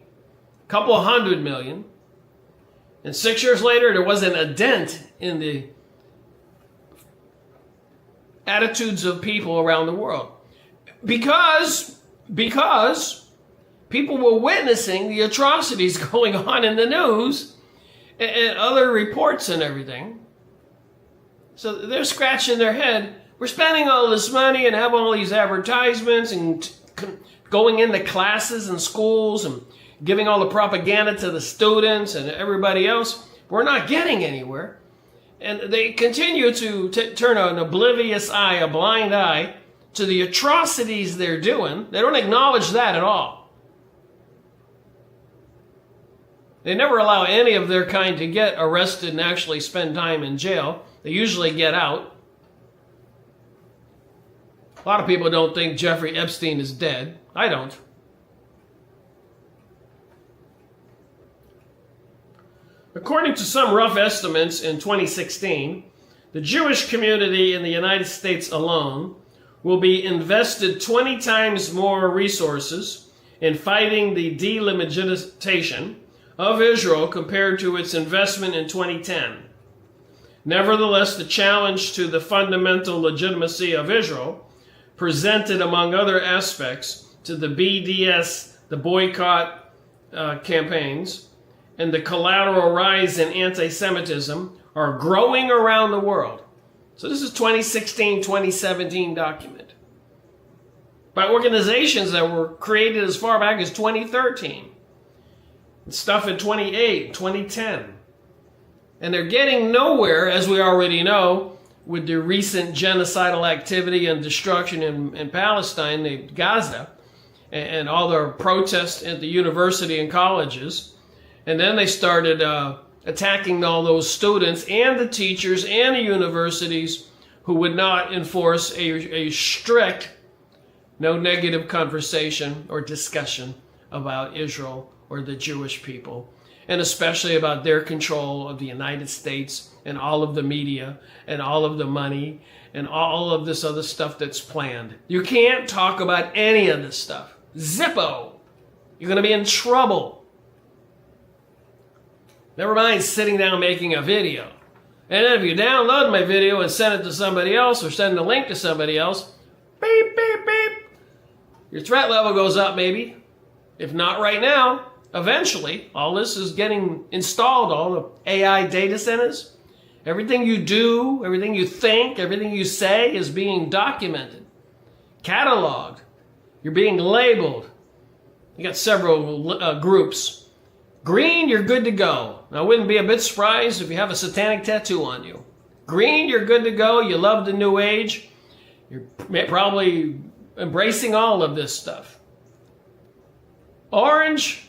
couple of $100 million. And 6 years later, there wasn't a dent in the attitudes of people around the world. Because people were witnessing the atrocities going on in the news and other reports and everything. So they're scratching their head. We're spending all this money and have all these advertisements and going into classes and schools and giving all the propaganda to the students and everybody else. We're not getting anywhere. And they continue to turn an oblivious eye, a blind eye, to the atrocities they're doing. They don't acknowledge that at all. They never allow any of their kind to get arrested and actually spend time in jail. They usually get out. A lot of people don't think Jeffrey Epstein is dead. I don't. According to some rough estimates in 2016, the Jewish community in the United States alone will be invested 20 times more resources in fighting the delegitimization of Israel compared to its investment in 2010. Nevertheless, the challenge to the fundamental legitimacy of Israel presented, among other aspects, to the BDS, the boycott campaigns, and the collateral rise in anti-Semitism are growing around the world. So this is 2016-2017 document by organizations that were created as far back as 2013. Stuff in 2008, 2010. And they're getting nowhere, as we already know, with the recent genocidal activity and destruction in Palestine, Gaza, and all the protests at the university and colleges. And then they started attacking all those students and the teachers and the universities who would not enforce a strict, no negative conversation or discussion about Israel or the Jewish people, and especially about their control of the United States and all of the media and all of the money and all of this other stuff that's planned. You can't talk about any of this stuff. Zippo. You're going to be in trouble. Never mind sitting down making a video. And then if you download my video and send it to somebody else or send the link to somebody else, beep, beep, beep. Your threat level goes up maybe. If not right now, eventually, all this is getting installed, all the AI data centers. Everything you do, everything you think, everything you say is being documented, cataloged. You're being labeled. You got several groups. Green, you're good to go. Now, I wouldn't be a bit surprised if you have a satanic tattoo on you. Green, you're good to go. You love the new age. You're probably embracing all of this stuff. Orange,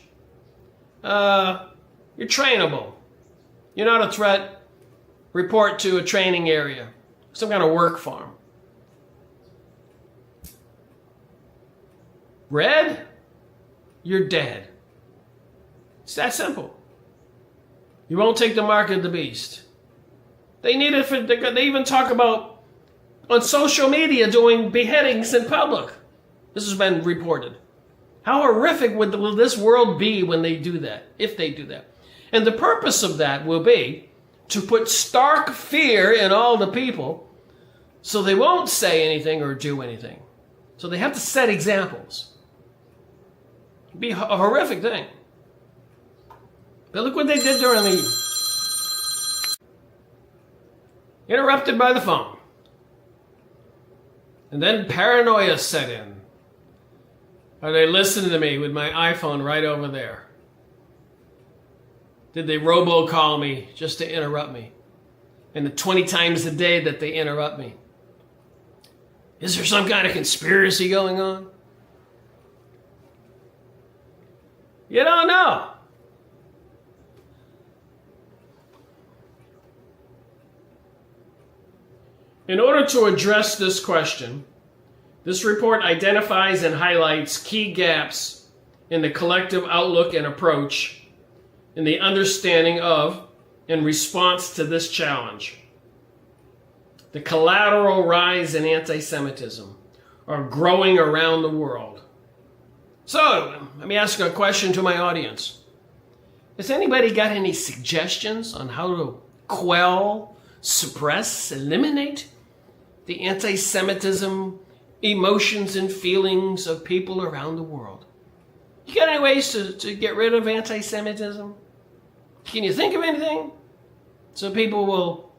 you're trainable. You're not a threat. Report to a training area, some kind of work farm. Red, you're dead. It's that simple. You won't take the mark of the beast. They need it for, they even talk about on social media doing beheadings in public. This has been reported. How horrific will this world be when they do that, if they do that? And the purpose of that will be to put stark fear in all the people so they won't say anything or do anything. So they have to set examples. It'd be a horrific thing. But look what they did during the... Interrupted by the phone. And then paranoia set in. Are they listening to me with my iPhone right over there? Did they robocall me just to interrupt me? And the 20 times a day that they interrupt me. Is there some kind of conspiracy going on? You don't know. In order to address this question, this report identifies and highlights key gaps in the collective outlook and approach in the understanding of and response to this challenge. The collateral rise in anti-Semitism are growing around the world. So, let me ask a question to my audience. Has anybody got any suggestions on how to quell, suppress, eliminate the anti-Semitism emotions and feelings of people around the world? You got any ways to get rid of anti-Semitism? Can you think of anything? So people will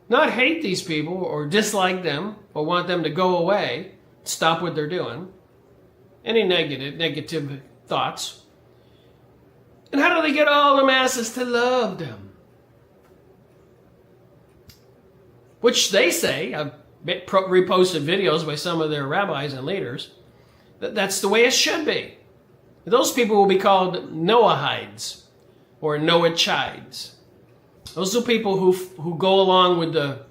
not hate these people or dislike them or want them to go away, stop what they're doing. Any negative thoughts. And how do they get all the masses to love them? Which they say, I've reposted videos by some of their rabbis and leaders, that's the way it should be. Those people will be called Noahides or Noachides. Those are people who go along with the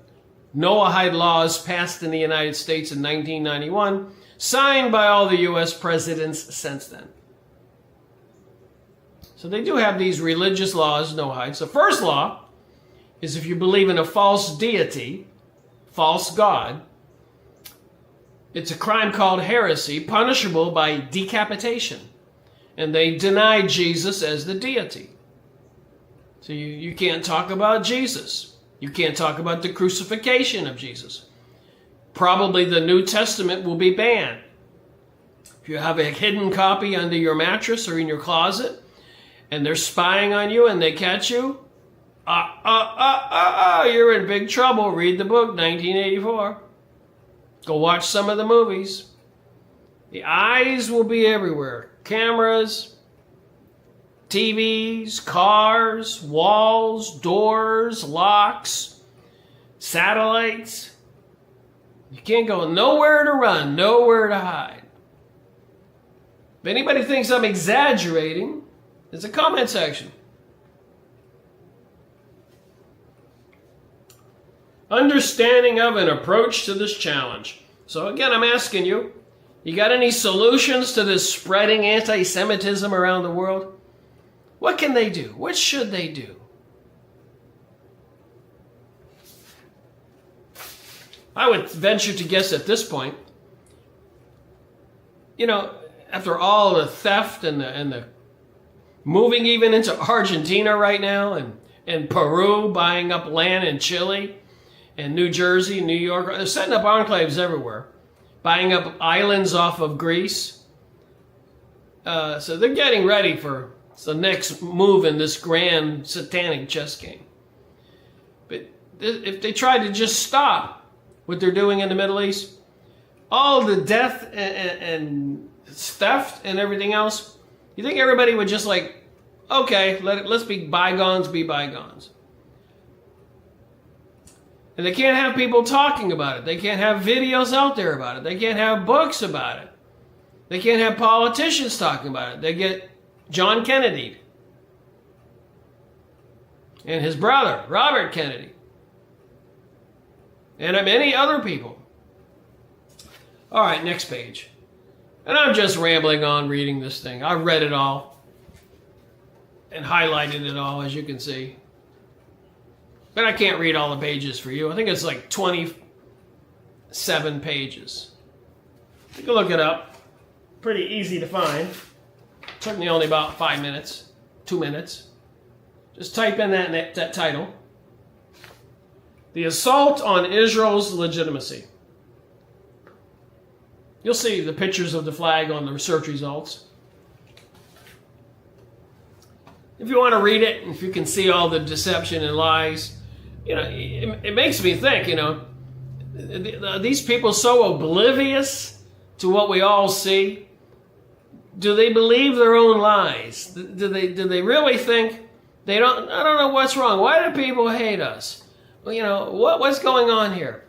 Noahide laws passed in the United States in 1991, signed by all the U.S. presidents since then. So they do have these religious laws, Noahides. The first law is if you believe in a false deity, false god, it's a crime called heresy, punishable by decapitation. And they deny Jesus as the deity. So you can't talk about Jesus. You can't talk about the crucifixion of Jesus. Probably the New Testament will be banned. If you have a hidden copy under your mattress or in your closet, and they're spying on you and they catch you, you're in big trouble. Read the book, 1984. Go watch some of the movies. The eyes will be everywhere. Cameras, TVs, cars, walls, doors, locks, satellites. You can't go nowhere to run, nowhere to hide. If anybody thinks I'm exaggerating, there's a comment section. Understanding of an approach to this challenge. So again, I'm asking you, you got any solutions to this spreading anti-Semitism around the world? What can they do? What should they do? I would venture to guess at this point, after all the theft and the moving even into Argentina right now and Peru, buying up land in Chile and New Jersey, New York, they're setting up enclaves everywhere. buying up islands off of Greece. So they're getting ready for the next move in this grand satanic chess game. But if they try to just stop what they're doing in the Middle East, all the death and theft and everything else, you think everybody would just like, okay, let's be bygones, be bygones. And they can't have people talking about it. They can't have videos out there about it. They can't have books about it. They can't have politicians talking about it. They get John Kennedy and his brother, Robert Kennedy, and many other people. All right, next page. And I'm just rambling on reading this thing. I've read it all and highlighted it all, as you can see. But I can't read all the pages for you. I think it's like 27 pages. Take a look it up. Pretty easy to find. Took me only about 5 minutes, 2 minutes. Just type in that title. The Assault on Israel's Legitimacy. You'll see the pictures of the flag on the search results. If you want to read it, if you can see all the deception and lies, you know, it makes me think, you know, these people so oblivious to what we all see. Do they believe their own lies? Do they really think they don't? I don't know what's wrong. Why do people hate us? Well, you know, what's going on here?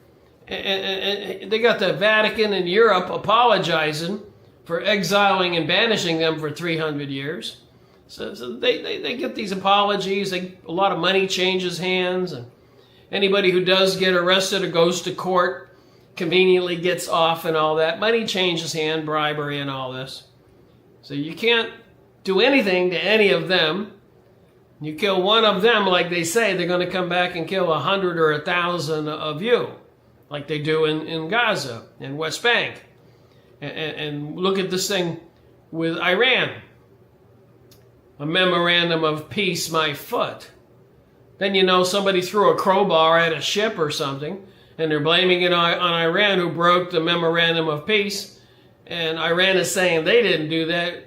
And they got the Vatican and Europe apologizing for exiling and banishing them for 300 years. So they get these apologies. A lot of money changes hands, and anybody who does get arrested or goes to court conveniently gets off and all that. Money changes hand, bribery and all this. So you can't do anything to any of them. You kill one of them, like they say, they're going to come back and kill 100 or 1,000 of you, like they do in Gaza and West Bank. And look at this thing with Iran. A memorandum of peace, my foot. Then you know somebody threw a crowbar at a ship or something, and they're blaming it on Iran, who broke the memorandum of peace. And Iran is saying they didn't do that.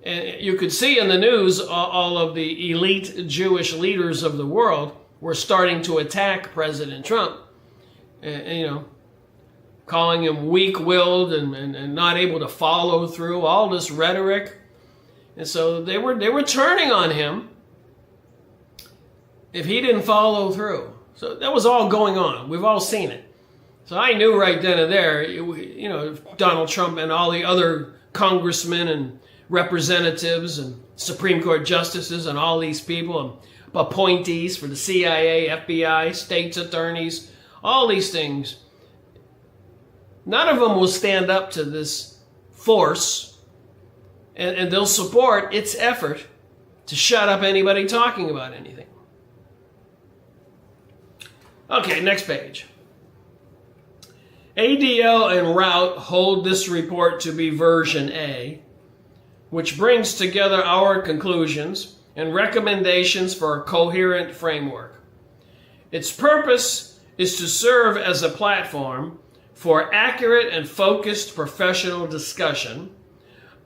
And you could see in the news all of the elite Jewish leaders of the world were starting to attack President Trump. And you know, calling him weak-willed and not able to follow through, all this rhetoric. And so they were turning on him if he didn't follow through. So that was all going on. We've all seen it. So I knew right then and there, you know, Donald Trump and all the other congressmen and representatives and Supreme Court justices and all these people and appointees for the CIA, FBI, states attorneys, all these things, none of them will stand up to this force, and they'll support its effort to shut up anybody talking about anything. Okay, next page. ADL and Rout hold this report to be version A, which brings together our conclusions and recommendations for a coherent framework. Its purpose is to serve as a platform for accurate and focused professional discussion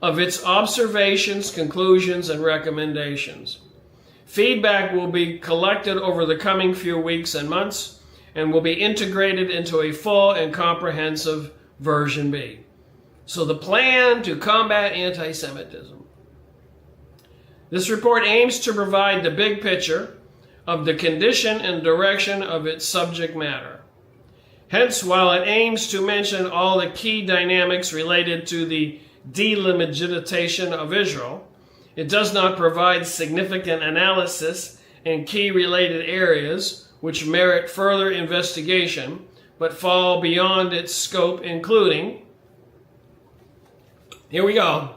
of its observations, conclusions, and recommendations. Feedback will be collected over the coming few weeks and months and will be integrated into a full and comprehensive version B. So the plan to combat anti-Semitism. This report aims to provide the big picture of the condition and direction of its subject matter. Hence, while it aims to mention all the key dynamics related to the delimitation of Israel, it does not provide significant analysis in key related areas which merit further investigation, but fall beyond its scope, including, here we go,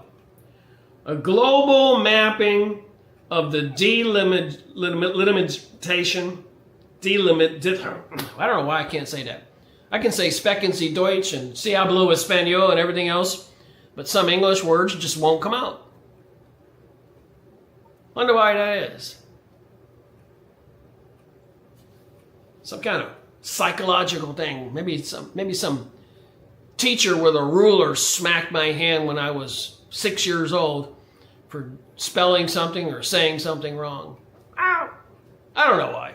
a global mapping of the delimitation, I don't know why I can't say that. I can say Sprechen Sie Deutsch and Si hablo Español and everything else, but some English words just won't come out. Wonder why that is. Some kind of psychological thing, maybe some teacher with a ruler smacked my hand when I was 6 years old for spelling something or saying something wrong. Ow! I don't know why.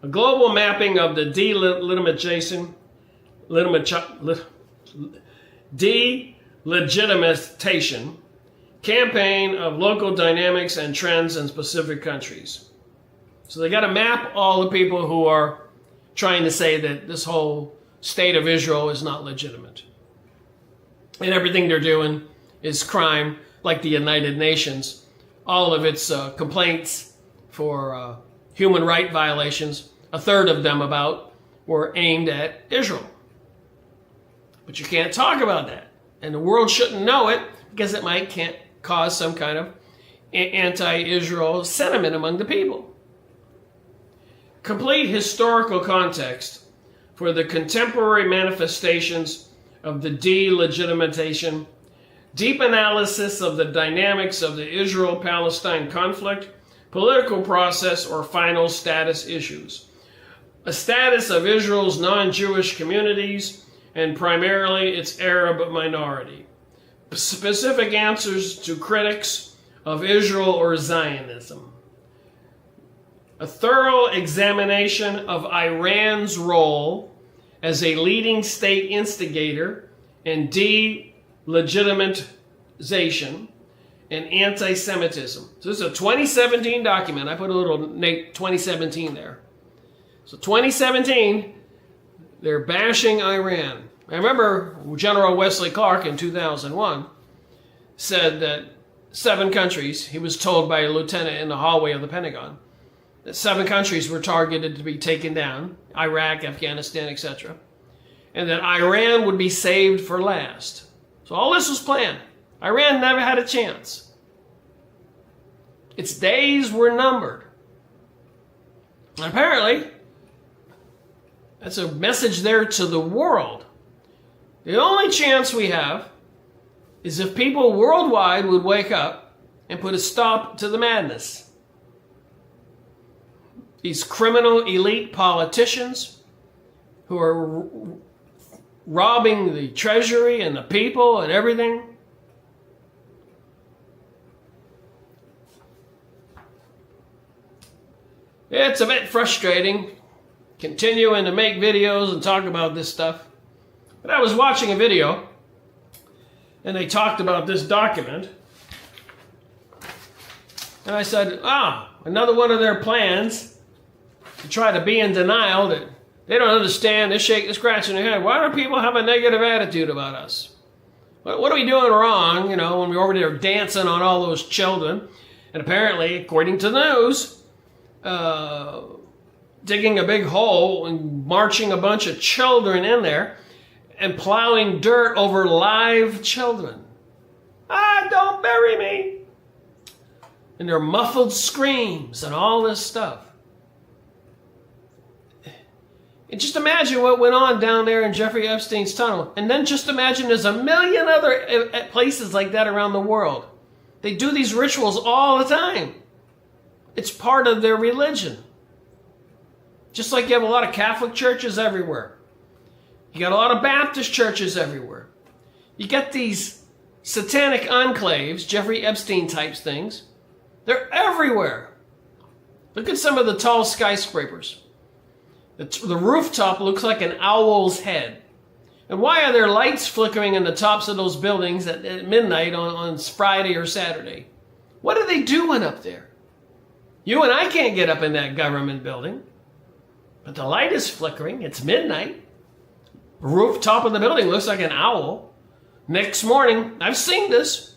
A global mapping of the delegitimization campaign of local dynamics and trends in specific countries. So they got to map all the people who are trying to say that this whole state of Israel is not legitimate. And everything they're doing is crime, like the United Nations. All of its complaints for human rights violations, a third of them were aimed at Israel. But you can't talk about that. And the world shouldn't know it because it can't cause some kind of anti-Israel sentiment among the people. Complete historical context for the contemporary manifestations of the delegitimization, deep analysis of the dynamics of the Israel-Palestine conflict, political process, or final status issues. A status of Israel's non-Jewish communities and primarily its Arab minority. Specific answers to critics of Israel or Zionism. A thorough examination of Iran's role as a leading state instigator in delegitimization and anti-Semitism. So this is a 2017 document. I put a little 2017 there. So 2017, they're bashing Iran. I remember General Wesley Clark in 2001 said that 7 countries, he was told by a lieutenant in the hallway of the Pentagon, that 7 countries were targeted to be taken down, Iraq, Afghanistan, etc., and that Iran would be saved for last. So all this was planned. Iran never had a chance. Its days were numbered. And apparently, that's a message there to the world. The only chance we have is if people worldwide would wake up and put a stop to the madness. These criminal elite politicians who are robbing the treasury and the people and everything. It's a bit frustrating continuing to make videos and talk about this stuff. But I was watching a video and they talked about this document. And I said, another one of their plans to try to be in denial that they don't understand. They're scratching their head. Why do people have a negative attitude about us? What are we doing wrong, when we're over there dancing on all those children? And apparently, according to the news, digging a big hole and marching a bunch of children in there and plowing dirt over live children. Don't bury me. And their muffled screams and all this stuff. And just imagine what went on down there in Jeffrey Epstein's tunnel. And then just imagine there's a million other places like that around the world. They do these rituals all the time. It's part of their religion. Just like you have a lot of Catholic churches everywhere. You got a lot of Baptist churches everywhere. You got these satanic enclaves, Jeffrey Epstein types things. They're everywhere. Look at some of the tall skyscrapers. The rooftop looks like an owl's head. And why are there lights flickering in the tops of those buildings at midnight on Friday or Saturday? What are they doing up there? You and I can't get up in that government building. But the light is flickering. It's midnight. The rooftop of the building looks like an owl. Next morning, I've seen this.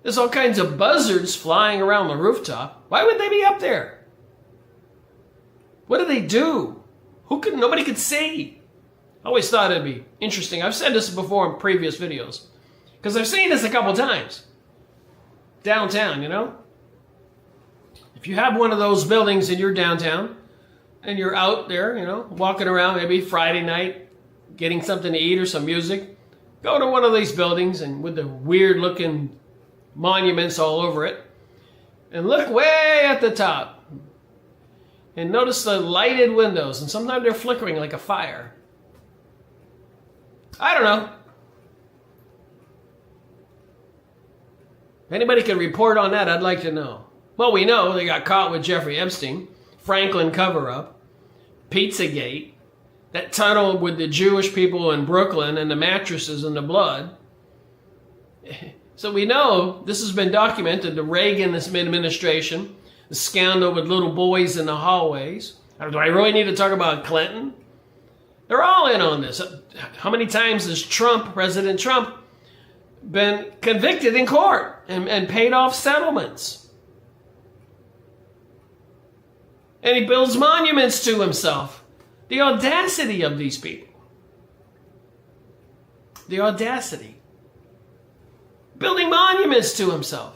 There's all kinds of buzzards flying around the rooftop. Why would they be up there? What do they do? Nobody could see. I always thought it'd be interesting. I've said this before in previous videos. Because I've seen this a couple times. Downtown, If you have one of those buildings in your downtown, and you're out there, walking around maybe Friday night, getting something to eat or some music, go to one of these buildings and with the weird looking monuments all over it, and look way at the top. And notice the lighted windows, and sometimes they're flickering like a fire. I don't know. If anybody can report on that, I'd like to know. Well, we know they got caught with Jeffrey Epstein, Franklin cover-up, Pizzagate, that tunnel with the Jewish people in Brooklyn and the mattresses and the blood. So we know this has been documented, the Reagan administration, the scandal with little boys in the hallways. Do I really need to talk about Clinton? They're all in on this. How many times has President Trump, been convicted in court and paid off settlements? And he builds monuments to himself. The audacity of these people. The audacity. Building monuments to himself.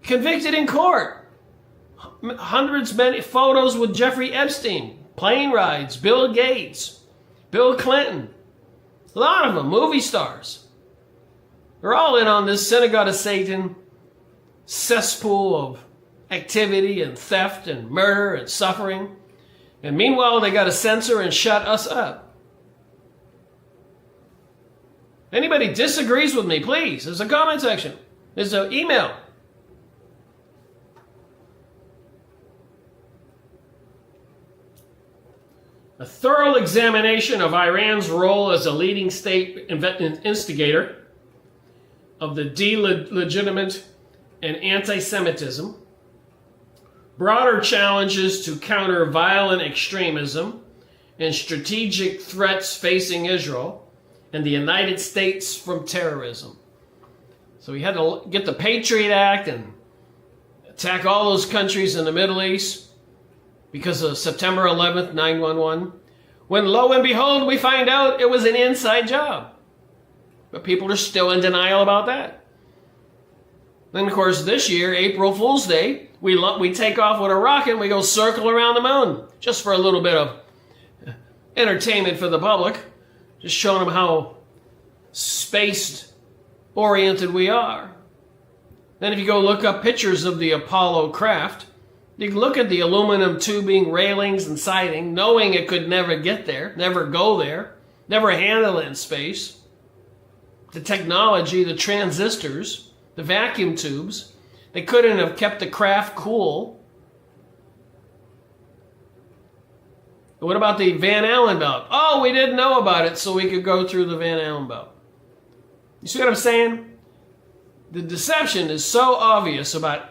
Convicted in court. Hundreds, many photos with Jeffrey Epstein. Plane rides. Bill Gates. Bill Clinton. A lot of them. Movie stars. They're all in on this synagogue of Satan cesspool of activity and theft and murder and suffering. And meanwhile, they got to censor and shut us up. Anybody disagrees with me, please, there's a comment section. There's an email. A thorough examination of Iran's role as a leading state instigator of the delegitimate and anti-Semitism, broader challenges to counter violent extremism and strategic threats facing Israel and the United States from terrorism. So we had to get the Patriot Act and attack all those countries in the Middle East because of September 11th, 9/11, when lo and behold, we find out it was an inside job. But people are still in denial about that. Then, of course, this year, April Fool's Day, we take off with a rocket and we go circle around the moon just for a little bit of entertainment for the public, just showing them how space-oriented we are. Then if you go look up pictures of the Apollo craft, you can look at the aluminum tubing, railings, and siding, knowing it could never get there, never go there, never handle it in space. The technology, the transistors, the vacuum tubes, they couldn't have kept the craft cool. What about the Van Allen belt? Oh, we didn't know about it, so we could go through the Van Allen belt. You see what I'm saying? The deception is so obvious about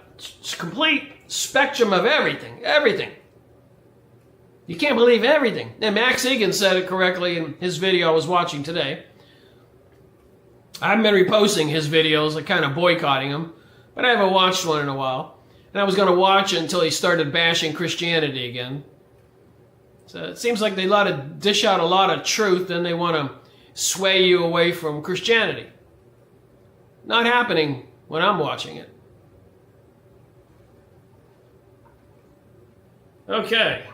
complete spectrum of everything. Everything. You can't believe everything. And Max Egan said it correctly in his video I was watching today. I've been reposting his videos, like kind of boycotting them, but I haven't watched one in a while. And I was going to watch it until he started bashing Christianity again. So it seems like they dish out a lot of truth, then they want to sway you away from Christianity. Not happening when I'm watching it. Okay.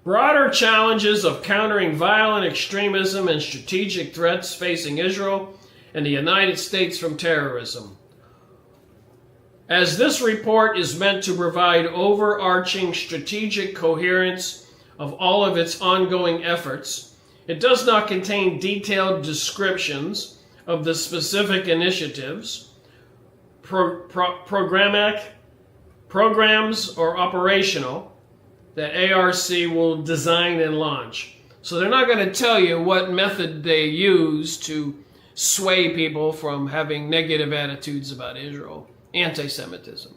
Broader challenges of countering violent extremism and strategic threats facing Israel and the United States from terrorism. As this report is meant to provide overarching strategic coherence of all of its ongoing efforts, it does not contain detailed descriptions of the specific initiatives, programs, or operational that ARC will design and launch. So they're not going to tell you what method they use to sway people from having negative attitudes about Israel, anti-Semitism.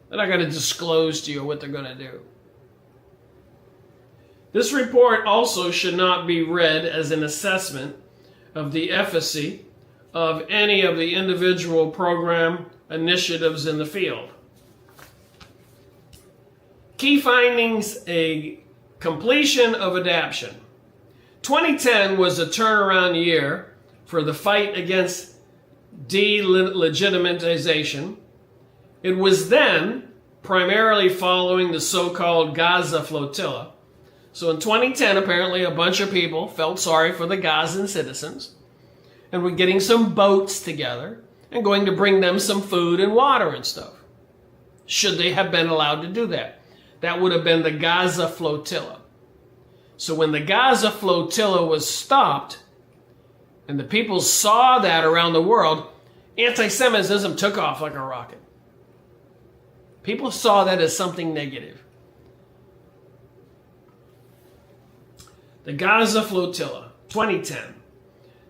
They're not going to disclose to you what they're going to do. This report also should not be read as an assessment of the efficacy of any of the individual program initiatives in the field. Key findings: a completion of adaptation. 2010 was a turnaround year for the fight against delegitimization. It was then primarily following the so-called Gaza flotilla. So in 2010, apparently a bunch of people felt sorry for the Gazan citizens and were getting some boats together and going to bring them some food and water and stuff. Should they have been allowed to do that? That would have been the Gaza flotilla. So when the Gaza flotilla was stopped, and the people saw that around the world, anti-Semitism took off like a rocket. People saw that as something negative. The Gaza flotilla, 2010.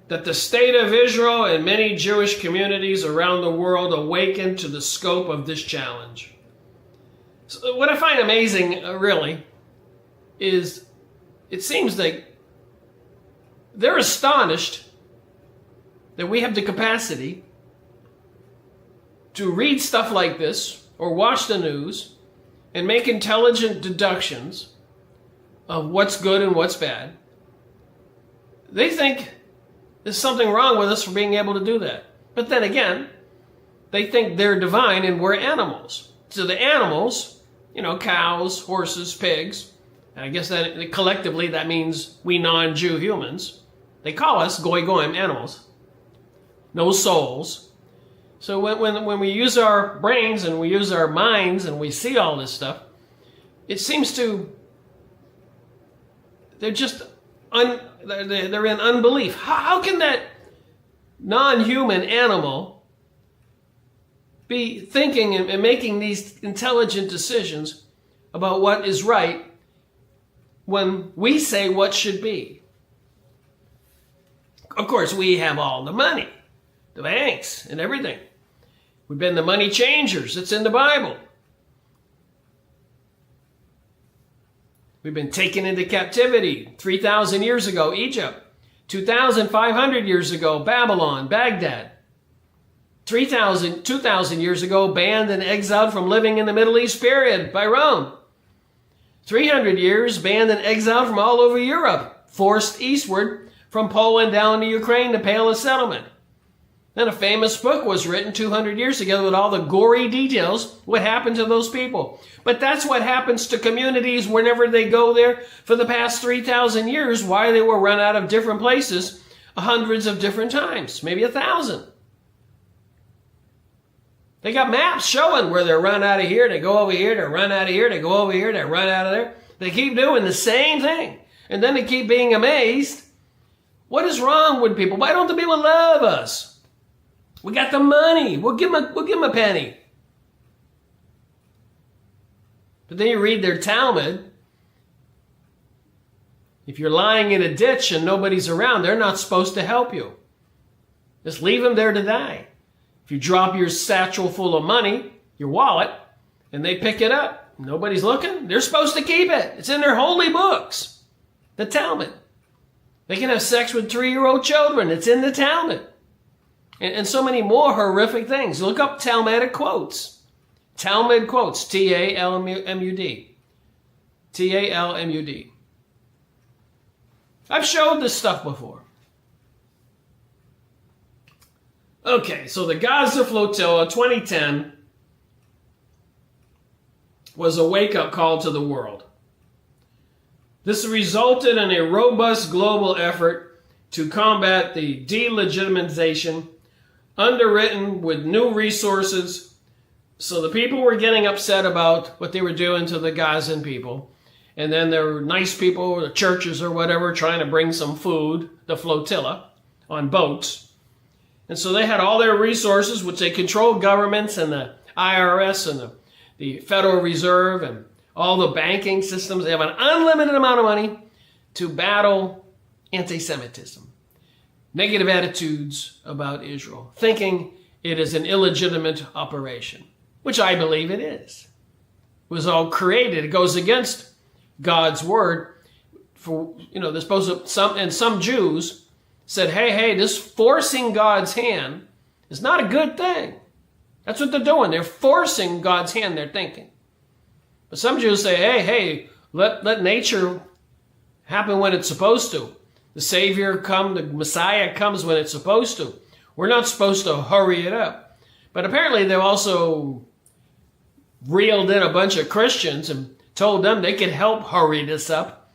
That the state of Israel and many Jewish communities around the world awakened to the scope of this challenge. So what I find amazing, really, is it seems like they're astonished that we have the capacity to read stuff like this or watch the news and make intelligent deductions of what's good and what's bad. They think there's something wrong with us for being able to do that. But then again, they think they're divine and we're animals. So the animals, cows, horses, pigs, and I guess that collectively that means we non-Jew humans, they call us goy goyim animals. No souls. So when we use our brains and we use our minds and we see all this stuff, it seems they're just they're in unbelief. How can that non-human animal be thinking and making these intelligent decisions about what is right when we say what should be? Of course, we have all the money, the banks, and everything. We've been the money changers. It's in the Bible. We've been taken into captivity 3,000 years ago, Egypt. 2,500 years ago, Babylon, Baghdad. 2,000 years ago, banned and exiled from living in the Middle East period by Rome. 300 years, banned and exiled from all over Europe, forced eastward from Poland down to Ukraine to pale a settlement. Then a famous book was written 200 years ago with all the gory details what happened to those people. But that's what happens to communities whenever they go there for the past 3,000 years, why they were run out of different places hundreds of different times, maybe 1,000. They got maps showing where they're run out of here, they go over here, they run out of here, they go over here, they run out of there. They keep doing the same thing. And then they keep being amazed. What is wrong with people? Why don't the people love us? We got the money. We'll give them a penny. But then you read their Talmud. If you're lying in a ditch and nobody's around, they're not supposed to help you. Just leave them there to die. If you drop your satchel full of money, your wallet, and they pick it up, nobody's looking, they're supposed to keep it. It's in their holy books, the Talmud. They can have sex with 3-year-old children. It's in the Talmud. And so many more horrific things. Look up Talmudic quotes. Talmud quotes. T-A-L-M-U-D. T-A-L-M-U-D. I've showed this stuff before. Okay, so the Gaza flotilla 2010 was a wake-up call to the world. This resulted in a robust global effort to combat the delegitimization, underwritten with new resources. So the people were getting upset about what they were doing to the Gazan people. And then there were nice people, the churches or whatever, trying to bring some food, the flotilla, on boats. And so they had all their resources, which they controlled governments and the IRS and the Federal Reserve and all the banking systems. They have an unlimited amount of money to battle anti-Semitism. Negative attitudes about Israel, thinking it is an illegitimate operation, which I believe it is. It was all created. It goes against God's word. They're supposed to, some Jews said, hey, this forcing God's hand is not a good thing. That's what they're doing. They're forcing God's hand, they're thinking. But some Jews say, hey, let nature happen when it's supposed to. The Savior the Messiah comes when it's supposed to. We're not supposed to hurry it up. But apparently they've also reeled in a bunch of Christians and told them they could help hurry this up.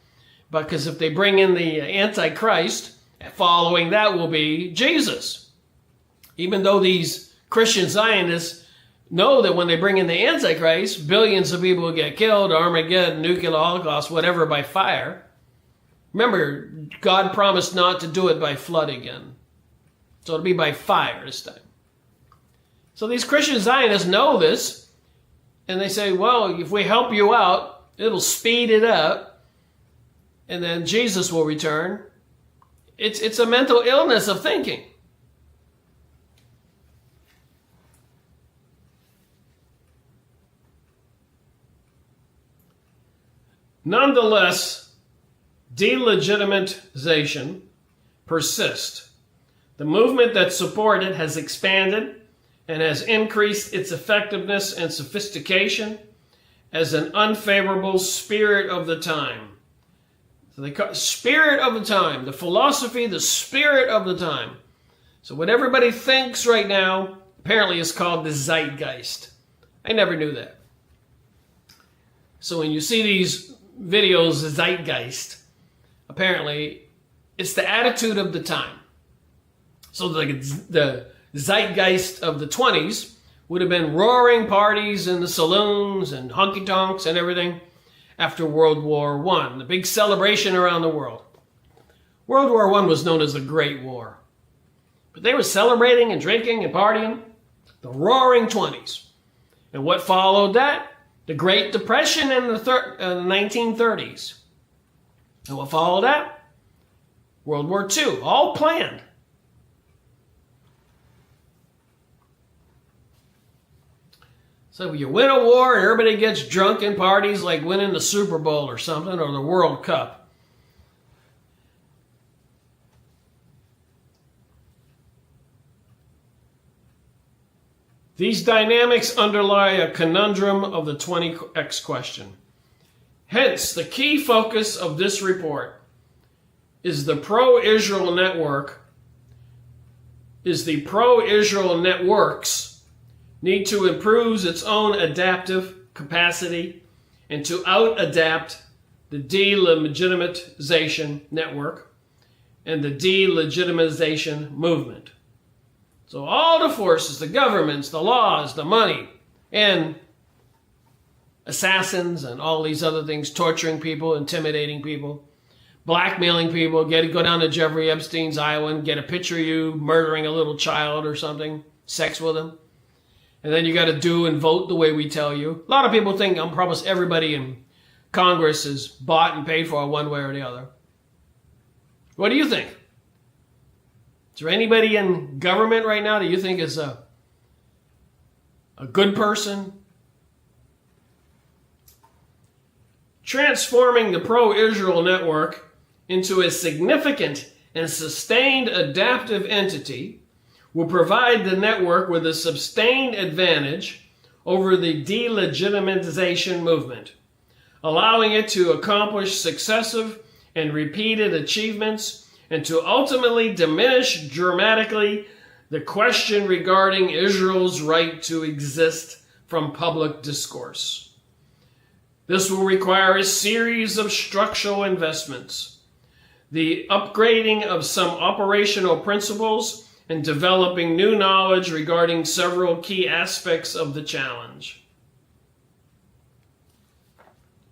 Because if they bring in the Antichrist, following that will be Jesus. Even though these Christian Zionists know that when they bring in the Antichrist, billions of people will get killed, Armageddon, nuclear holocaust, whatever, by fire. Remember, God promised not to do it by flood again. So it'll be by fire this time. So these Christian Zionists know this, and they say, well, if we help you out, it'll speed it up, and then Jesus will return. It's a mental illness of thinking. Nonetheless, delegitimization persists. The movement that supported it has expanded and has increased its effectiveness and sophistication as an unfavorable spirit of the time. So they call it spirit of the time, the philosophy, the spirit of the time. So what everybody thinks right now apparently is called the zeitgeist. I never knew that. So when you see these videos, the zeitgeist, apparently it's the attitude of the time. So the zeitgeist of the 20s would have been roaring parties in the saloons and honky-tonks and everything after World War I, the big celebration around the world. World War I was known as the Great War. But they were celebrating and drinking and partying, the roaring 20s. And what followed that? The Great Depression in the 1930s. And what followed that? World War II, all planned. So you win a war and everybody gets drunk in parties like winning the Super Bowl or something, or the World Cup. These dynamics underlie a conundrum of the 20X question. Hence, the key focus of this report is the pro-Israel networks need to improve its own adaptive capacity and to out-adapt the delegitimization network and the delegitimization movement. So all the forces, the governments, the laws, the money, and assassins and all these other things, torturing people, intimidating people, blackmailing people, go down to Jeffrey Epstein's island, get a picture of you murdering a little child or something, sex with him. And then you got to do and vote the way we tell you. A lot of people think almost everybody in Congress is bought and paid for one way or the other. What do you think? Is there anybody in government right now that you think is a good person? Transforming the pro-Israel network into a significant and sustained adaptive entity will provide the network with a sustained advantage over the delegitimization movement, allowing it to accomplish successive and repeated achievements and to ultimately diminish dramatically the question regarding Israel's right to exist from public discourse. This will require a series of structural investments, the upgrading of some operational principles, and developing new knowledge regarding several key aspects of the challenge.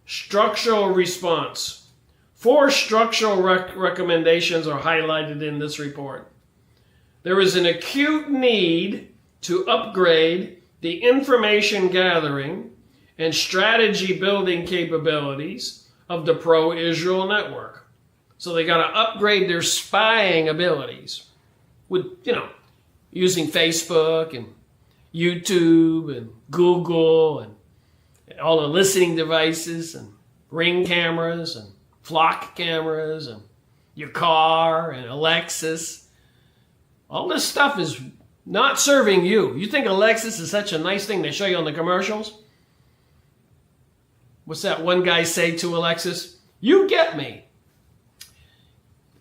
Structural response. 4 structural recommendations are highlighted in this report. There is an acute need to upgrade the information gathering and strategy building capabilities of the pro-Israel network. So they got to upgrade their spying abilities with, using Facebook and YouTube and Google and all the listening devices and Ring cameras and Flock cameras and your car and Alexis. All this stuff is not serving you. You think Alexis is such a nice thing they show you on the commercials? What's that one guy say to Alexis? You get me.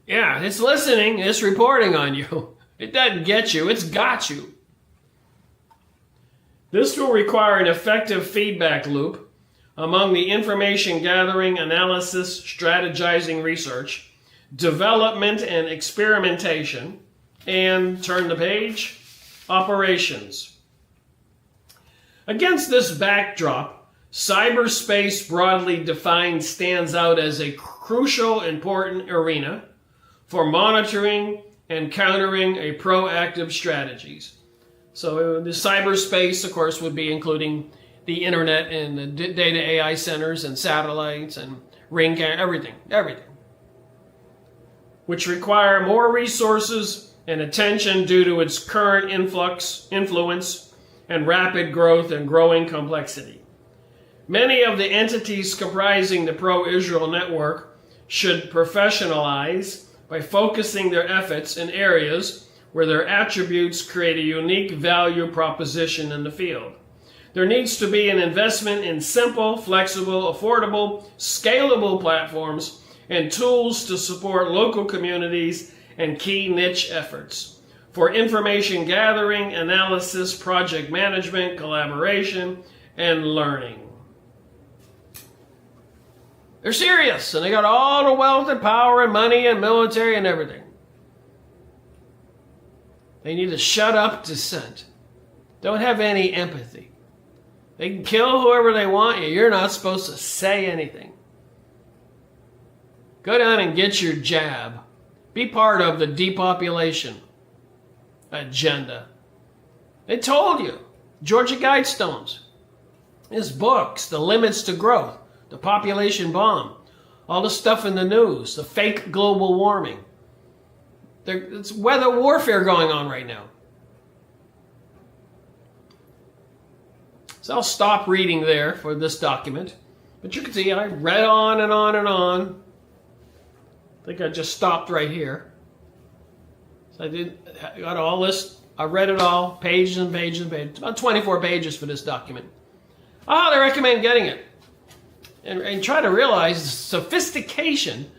Yeah, it's listening, it's reporting on you. It doesn't get you, it's got you. This will require an effective feedback loop among the information gathering, analysis, strategizing research, development and experimentation, and, turn the page, operations. Against this backdrop, cyberspace broadly defined stands out as a crucial, important arena for monitoring and countering a proactive strategies. So the cyberspace, of course, would be including the internet and the data AI centers and satellites and ring everything, which require more resources and attention due to its current influence, and rapid growth and growing complexity. Many of the entities comprising the pro-Israel network should professionalize by focusing their efforts in areas where their attributes create a unique value proposition in the field. There needs to be an investment in simple, flexible, affordable, scalable platforms and tools to support local communities and key niche efforts for information gathering, analysis, project management, collaboration, and learning. They're serious, and they got all the wealth and power and money and military and everything. They need to shut up dissent. Don't have any empathy. They can kill whoever they want you. You're not supposed to say anything. Go down and get your jab. Be part of the depopulation agenda. They told you. Georgia Guidestones. His books, The Limits to Growth, the population bomb, all the stuff in the news, the fake global warming. It's weather warfare going on right now. So I'll stop reading there for this document. But you can see I read on and on and on. I think I just stopped right here. So I got all this. I read it all, pages and pages and pages. About 24 pages for this document. I highly recommend getting it. And try to realize the sophistication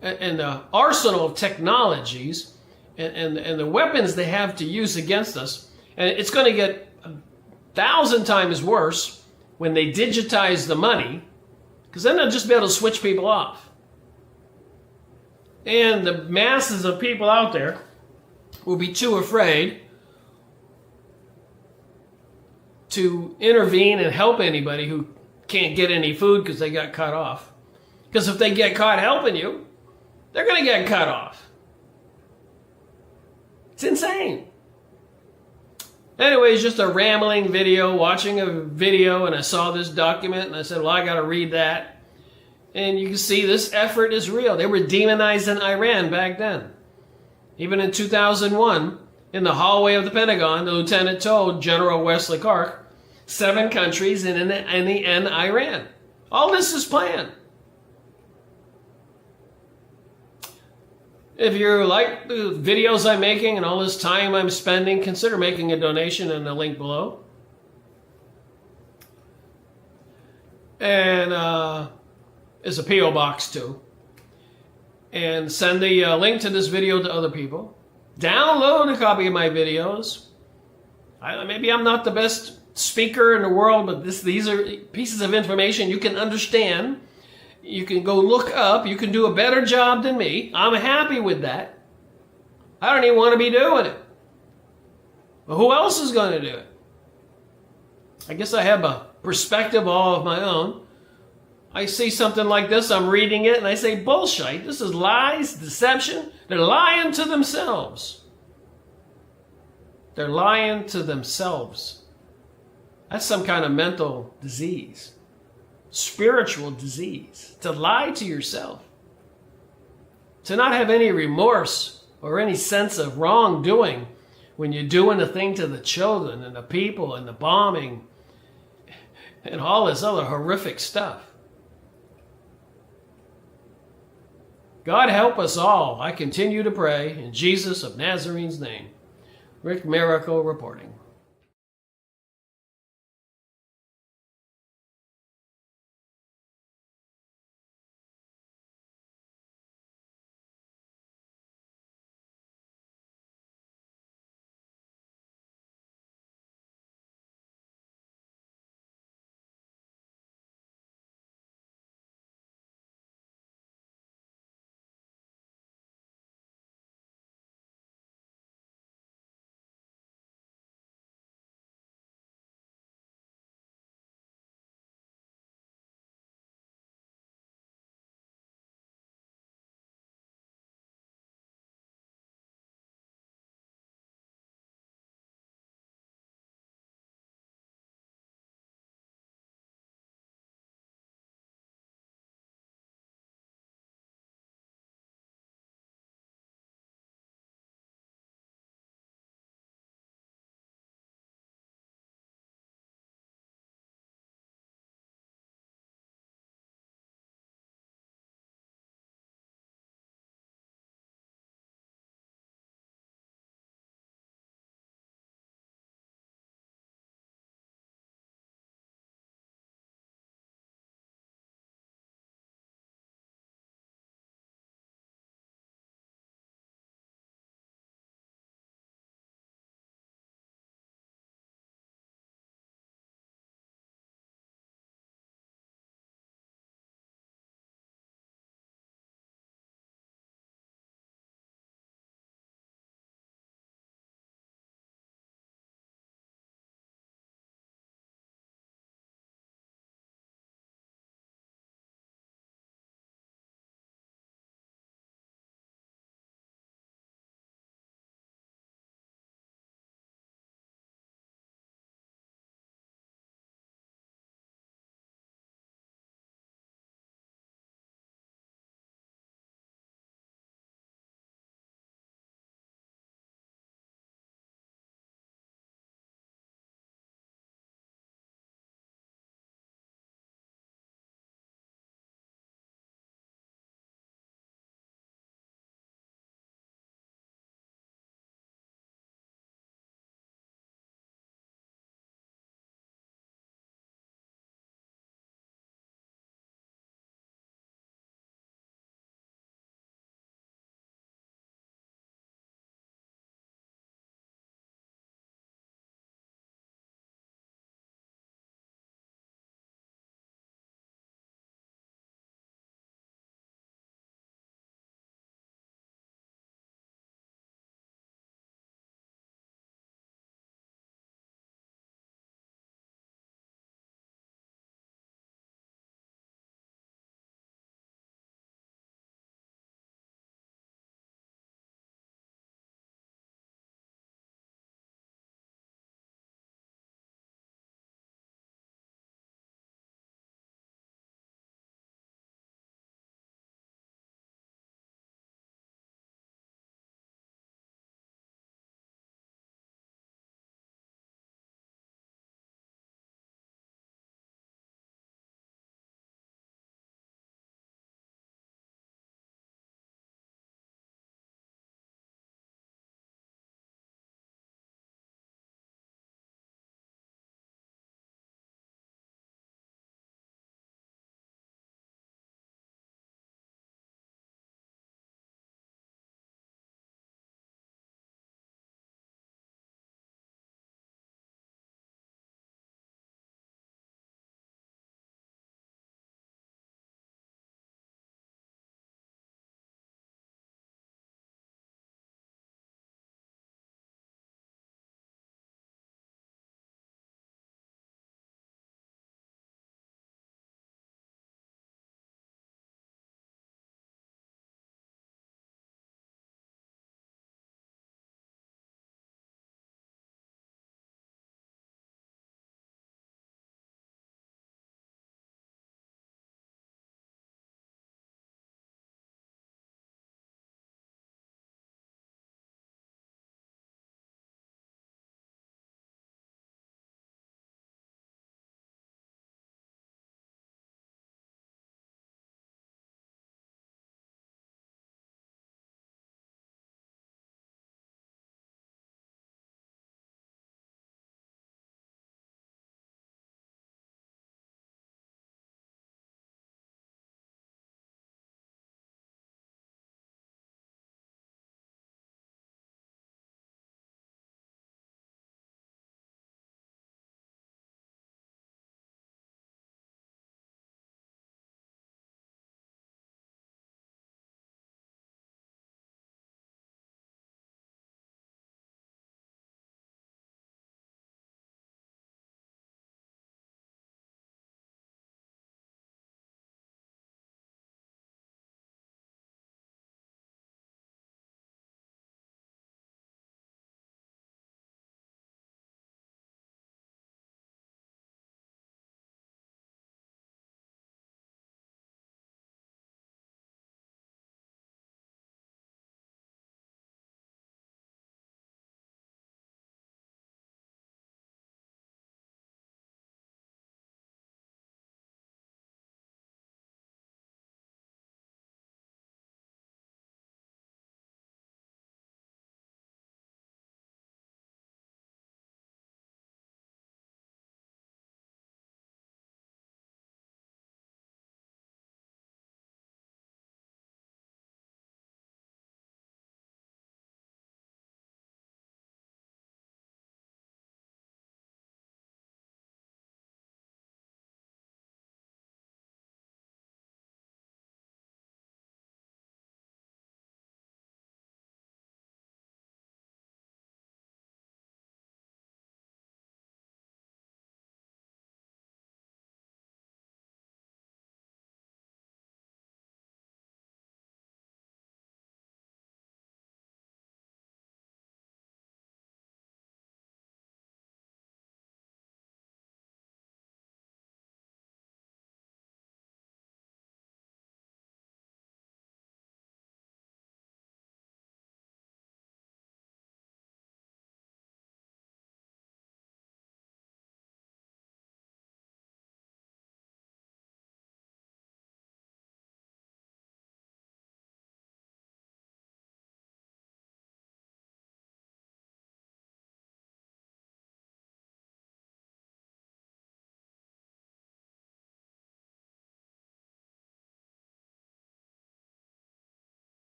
and the arsenal of technologies and the weapons they have to use against us. And it's going to get 1,000 times worse when they digitize the money, because then they'll just be able to switch people off. And the masses of people out there will be too afraid to intervene and help anybody who can't get any food because they got cut off. Because if they get caught helping you, they're going to get cut off. It's insane. Anyways, just a rambling video, watching a video, and I saw this document, and I said, well, I got to read that. And you can see this effort is real. They were demonizing Iran back then. Even in 2001, in the hallway of the Pentagon, the lieutenant told General Wesley Clark, 7 countries and in the end Iran. All this is planned. If you like the videos I'm making and all this time I'm spending, consider making a donation in the link below. And there's a P.O. box too. And send the link to this video to other people. Download a copy of my videos. Maybe I'm not the best speaker in the world, but these are pieces of information you can understand. You can go look up. You can do a better job than me. I'm happy with that. I don't even want to be doing it. But who else is going to do it? I guess I have a perspective all of my own. I see something like this, I'm reading it, and I say, bullshit. This is lies, deception. They're lying to themselves. They're lying to themselves. That's some kind of mental disease. Spiritual disease. To lie to yourself. To not have any remorse or any sense of wrongdoing when you're doing the thing to the children and the people and the bombing and all this other horrific stuff. God help us all. I continue to pray in Jesus of Nazarene's name. Rick Miracle reporting.